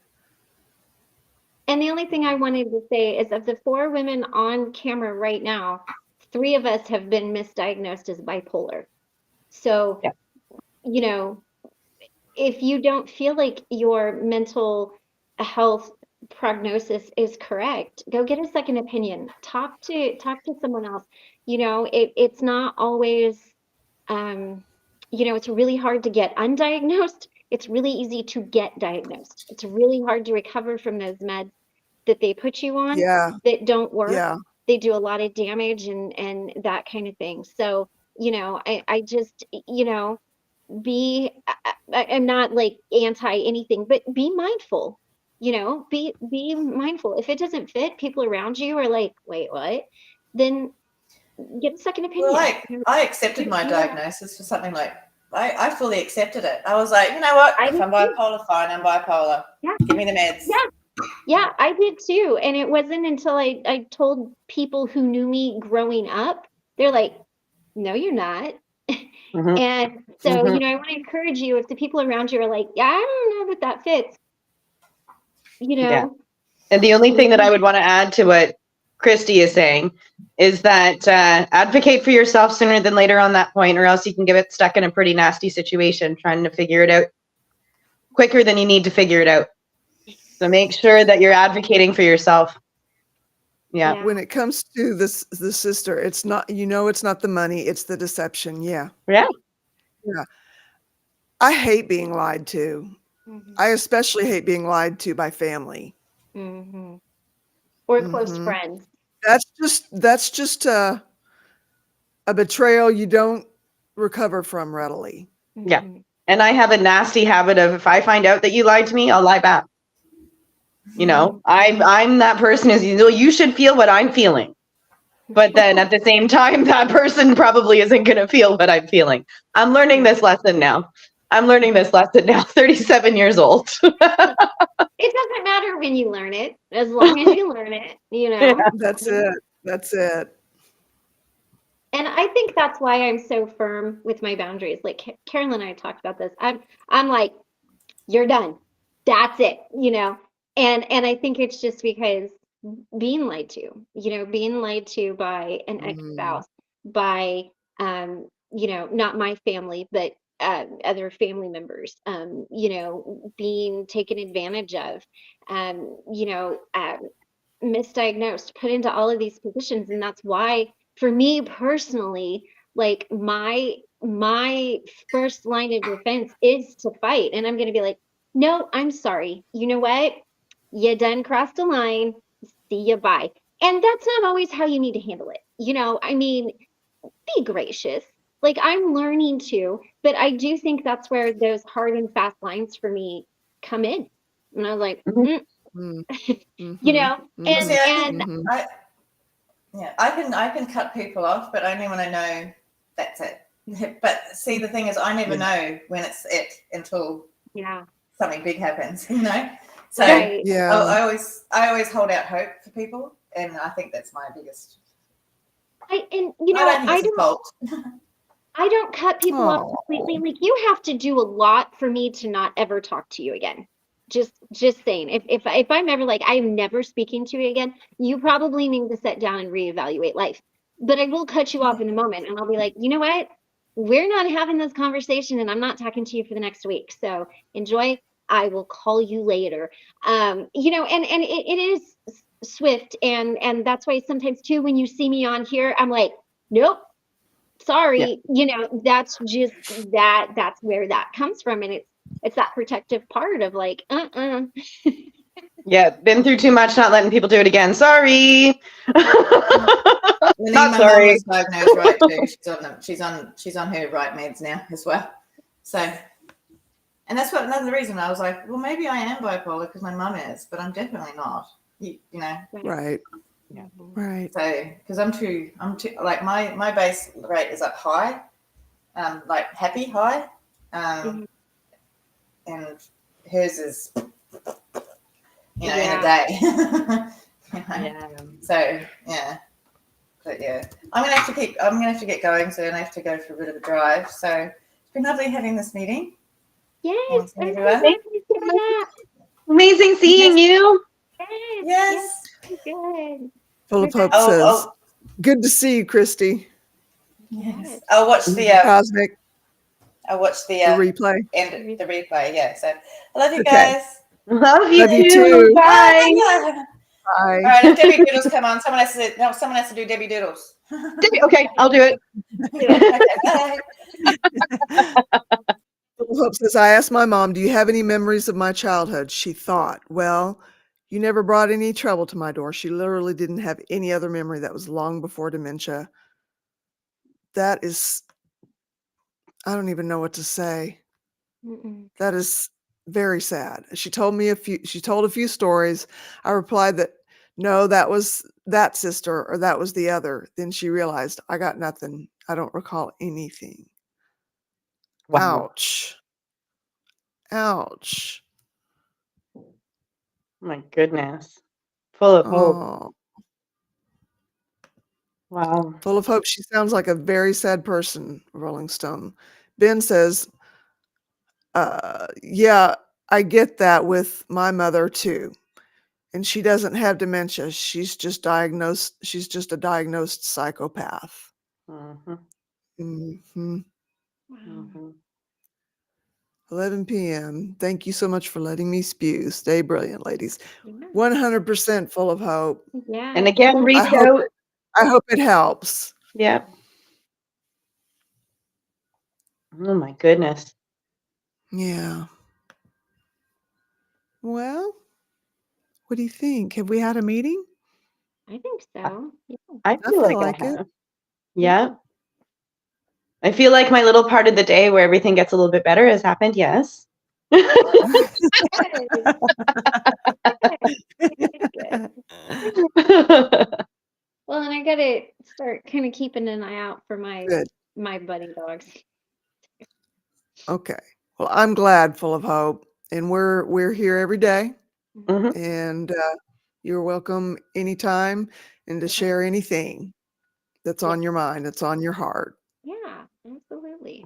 And the only thing I wanted to say is of the 4 women on camera right now, 3 of us have been misdiagnosed as bipolar. So, Yeah. you know, if you don't feel like your mental health prognosis is correct, go get a second opinion. Talk to someone else. You know, it's not always you know, it's really hard to get undiagnosed. It's really easy to get diagnosed. It's really hard to recover from those meds that they put you on Yeah. that don't work. Yeah. They do a lot of damage and that kind of thing. So, you know, I just, you know, I'm not like anti anything, but be mindful. You know, be mindful. If it doesn't fit, people around you are like, wait, what? Then get a second Well, opinion. I accepted my You- diagnosis for something like, I fully accepted it. I was like, you know what? I If did I'm too. bipolar, fine, I'm bipolar. Yeah. Give me the meds. Yeah, I did too. And it wasn't until I told people who knew me growing up, they're like, no, you're not. Mhm. And so, Mhm. you know, I want to encourage you if the people around you are like, yeah, I don't know that fits, you Yeah. know. And the only thing that I would want to add to what Christy is saying is that advocate for yourself sooner than later on that point, or else you can get stuck in a pretty nasty situation trying to figure it out quicker than you need to figure it out. So make sure that you're advocating for yourself. Yeah. Yeah. When it comes to the sister, it's not, you know, it's not the money, it's the deception. Yeah. Yeah. Yeah. I hate being lied to. Mhm. I especially hate being lied to by family. Mhm. Or close Mhm. friends. That's just a betrayal you don't recover from readily. Yeah. Mhm. And I have a nasty habit of, if I find out that you lied to me, I'll lie back. You know, I'm that person who's, you know, you should feel what I'm feeling. But then at the same time, that person probably isn't going to feel what I'm feeling. I'm learning this lesson now. 37 years old. It doesn't matter when you learn it, as long as you learn it, you know. That's it. That's it. And I think that's why I'm so firm with my boundaries. Like Carolyn and I talked about this. I'm like, you're done. That's it, you know. And I think it's just because being lied to, you know, being lied to by an ex-spouse, by you know, not my family, but other family members, you know, being taken advantage of, you know, misdiagnosed, put into all of these positions. And that's why, for me personally, like my first line of defense is to fight. And I'm gonna be like, no, I'm sorry. You know what? You done crossed a line. See ya, bye. And that's not always how you need to handle it. You know, I mean, be gracious. Like I'm learning to, but I do think that's where those hard and fast lines for me come in. And I was like, Mhm. you know, Well, see, I think and I can cut people off, but only when I know that's it. But see, the thing is, I never know when it's it until yeah, something big happens, you know. So right. Yeah. I always hold out hope for people, and I think that's my biggest. And you I know, don't think it's a fault. I don't cut people off Oh. completely. Like you have to do a lot for me to not ever talk to you again. Just saying. If I'm ever like I'm never speaking to you again, you probably need to sit down and reevaluate life. But I will cut you off in a moment and I'll be like, you know what? We're not having this conversation and I'm not talking to you for the next week. So enjoy. I will call you later. You know, and it is swift and that's why sometimes too when you see me on here, I'm like, nope. sorry, that's just that's where that comes from. And it's that protective part of like, Yeah, been through too much, not letting people do it again. Sorry. Not My mum sorry. was diagnosed right too. She's on her right meds now as well. So, and that's another reason I was like, well, maybe I am bipolar because my mum is, but I'm definitely not. You know. Right. Yeah. Right. So, because I'm too like my base rate is up high, like happy high, and hers is in a day. Yeah. So yeah. But yeah, I'm gonna have to get going soon. I have to go for a bit of a drive. So it's been lovely having this meeting. Yes, Thanks, everyone. thank you for that. Amazing seeing you. Yes, good. Full of Hope Oh, says, good to see you, Christy. yes. I'll watch the Cosmic, replay. replay. The replay. Yeah. So I love you Okay. guys. Love you Love you too. too. Bye. Bye. All right. If Debbie Doodles come on, someone has to do Debbie Doodles. Okay, I'll do it. Okay, bye. Full of Hope says, I asked my mom, do you have any memories of my childhood? She thought, well, you never brought any trouble to my door. She literally didn't have any other memory. That was long before dementia. That is, I don't even know what to say. That is very sad. She told a few stories. I replied that no, that was that sister or that was the other. Then she realized I got nothing. I don't recall anything. Wow. Ouch. Ouch. My goodness. Full of hope. Oh, Wow. Full of Hope. She sounds like a very sad person, Rolling Stone. Ben says, yeah, I get that with my mother too. And she doesn't have dementia. She's just a diagnosed psychopath. Mm-hmm. Mm-hmm. Mm-hmm. 11 p.m. Thank you so much for letting me spew. Stay brilliant, ladies. 100% Full of Hope. Yeah. And again, reach out. I hope it helps. Yep. Oh my goodness. Yeah. Well, what do you think? Have we had a meeting? I think so. Yeah. I feel like I it. have. Yeah. I feel like my little part of the day where everything gets a little bit better has happened. Yes. Well, and I gotta start kind of keeping an eye out for my buddy dogs. Okay. Well, I'm glad, Full of Hope, and we're here every day, Mhm. and you're welcome anytime, and to share anything that's on your mind, that's on your heart. Yeah, absolutely.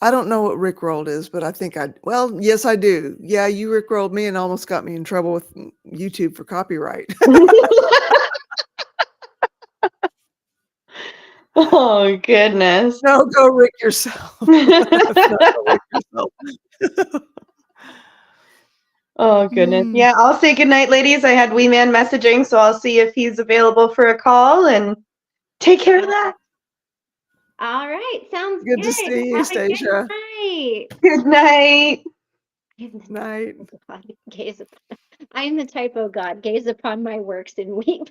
I don't know what Rickrolled is, but I think well, yes, I do. Yeah, you Rickrolled me and almost got me in trouble with YouTube for copyright. Oh goodness. No, go Rick yourself. No, go Rick yourself. Oh goodness. Yeah, I'll say goodnight, ladies. I had Wee Man messaging, so I'll see if he's available for a call and take care of that. All right, sounds Good to see you, Stacia. Good night. Good night. Night. I am the typo god. Gaze upon my works and weep.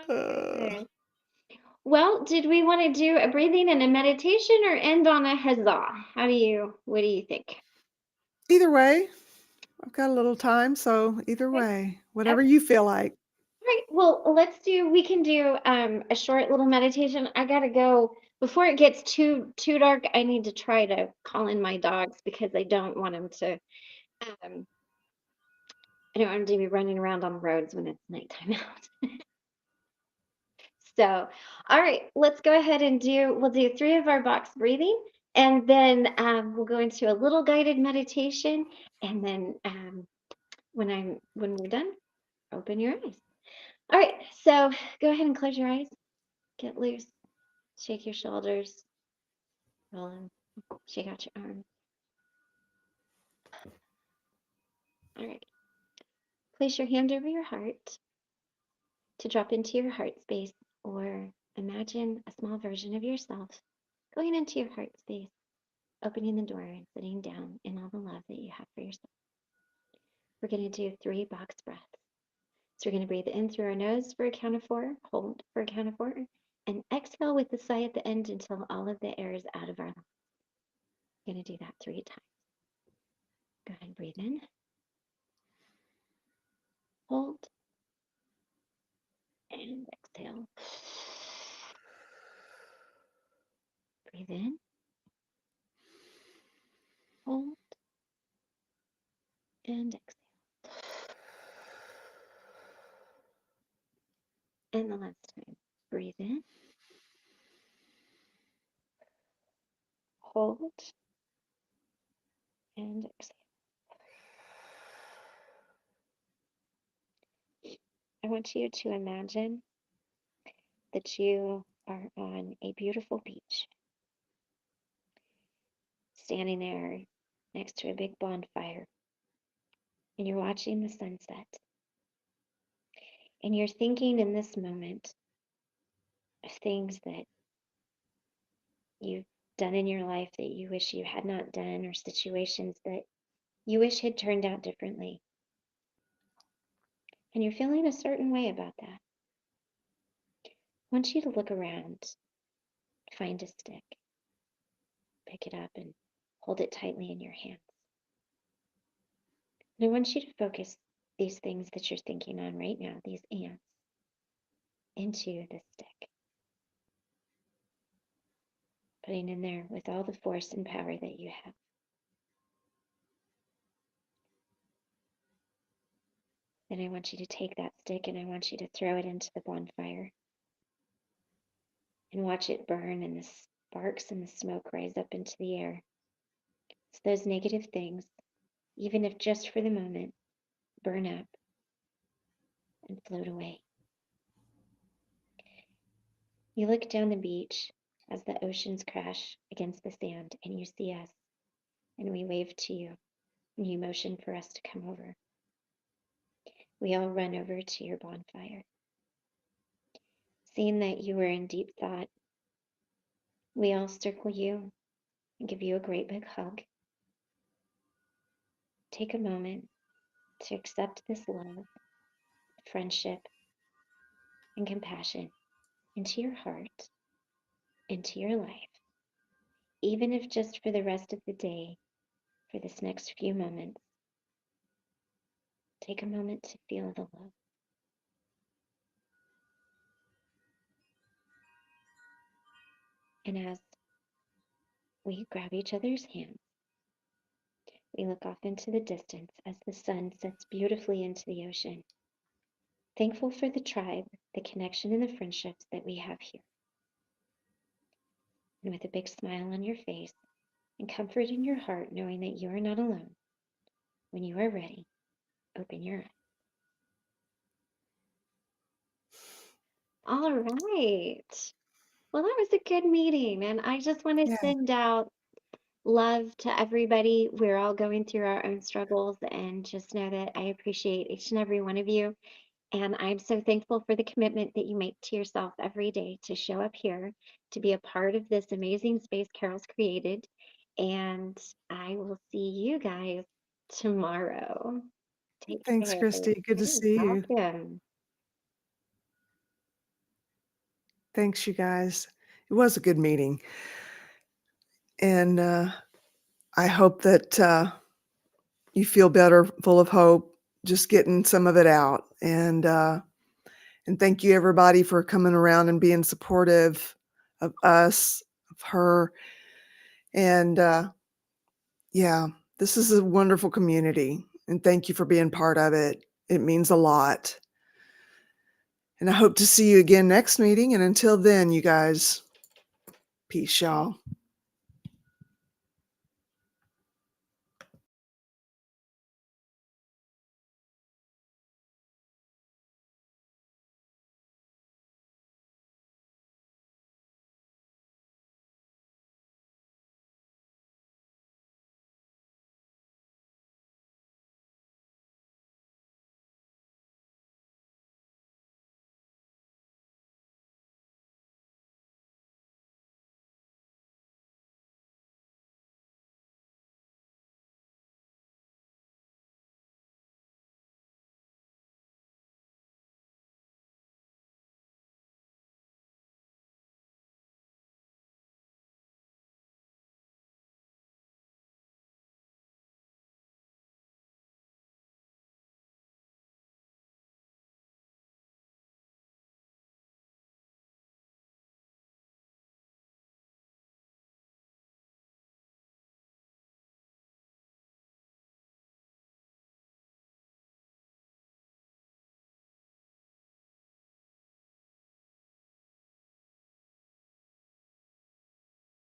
Okay. Well, did we want to do a breathing and a meditation or end on a huzzah? What do you think? Either way, I've got a little time, so either way, whatever you feel like. All right, well, we can do a short little meditation. I gotta go before it gets too dark. I need to try to call in my dogs because I don't want them to I don't want them to be running around on the roads when it's nighttime out. So, all right, let's go ahead and we'll do 3 of our box breathing, and then we'll go into a little guided meditation, and then when we're done, open your eyes. All right, so go ahead and close your eyes, get loose, shake your shoulders, roll in, shake out your arms. All right, place your hand over your heart. to drop into your heart space, or imagine a small version of yourself going into your heart space, opening the door and sitting down in all the love that you have for yourself. We're going to do 3 box breaths. So we're going to breathe in through our nose for a count of 4, hold for a count of 4, and exhale with the sigh at the end until all of the air is out of our lungs. We're going to do that 3 times. Go ahead and breathe in. Hold. And exhale. Breathe in. Hold. And exhale. And the last time. Breathe in. Hold. And exhale. I want you to imagine that you are on a beautiful beach, standing there next to a big bonfire, and you're watching the sunset. And you're thinking in this moment of things that you've done in your life that you wish you had not done, or situations that you wish had turned out differently. And you're feeling a certain way about that. I want you to look around, find a stick, pick it up, and hold it tightly in your hands. And I want you to focus these things that you're thinking on right now, these ants, into the stick. Putting in there with all the force and power that you have. Then I want you to take that stick and I want you to throw it into the bonfire. And watch it burn, and the sparks and the smoke rise up into the air. So those negative things, even if just for the moment, burn up and float away. You look down the beach as the oceans crash against the sand, and you see us, and we wave to you, and you motion for us to come over. We all run over to your bonfire. Seeing that you were in deep thought, we all circle you and give you a great big hug. Take a moment to accept this love, friendship, and compassion into your heart, into your life, even if just for the rest of the day, for this next few moments. Take a moment to feel the love. And as we grab each other's hands, we look off into the distance as the sun sets beautifully into the ocean, thankful for the tribe, the connection, and the friendships that we have here. And with a big smile on your face and comfort in your heart, knowing that you are not alone, when you are ready, open your eyes. All right. Well, that was a good meeting. And I just want to Yeah. send out love to everybody. We're all going through our own struggles, and just know that I appreciate each and every one of you. And I'm so thankful for the commitment that you make to yourself every day to show up here, to be a part of this amazing space Carol's created. And I will see you guys tomorrow. Take Thanks, care. Christy. Good to You're see you. welcome. Thanks, you guys. It was a good meeting. And I hope that you feel better, full of hope, just getting some of it out. And thank you, everybody, for coming around and being supportive of us, of her. And yeah, this is a wonderful community. And thank you for being part of it. It means a lot. And I hope to see you again next meeting. And until then, you guys, peace, y'all.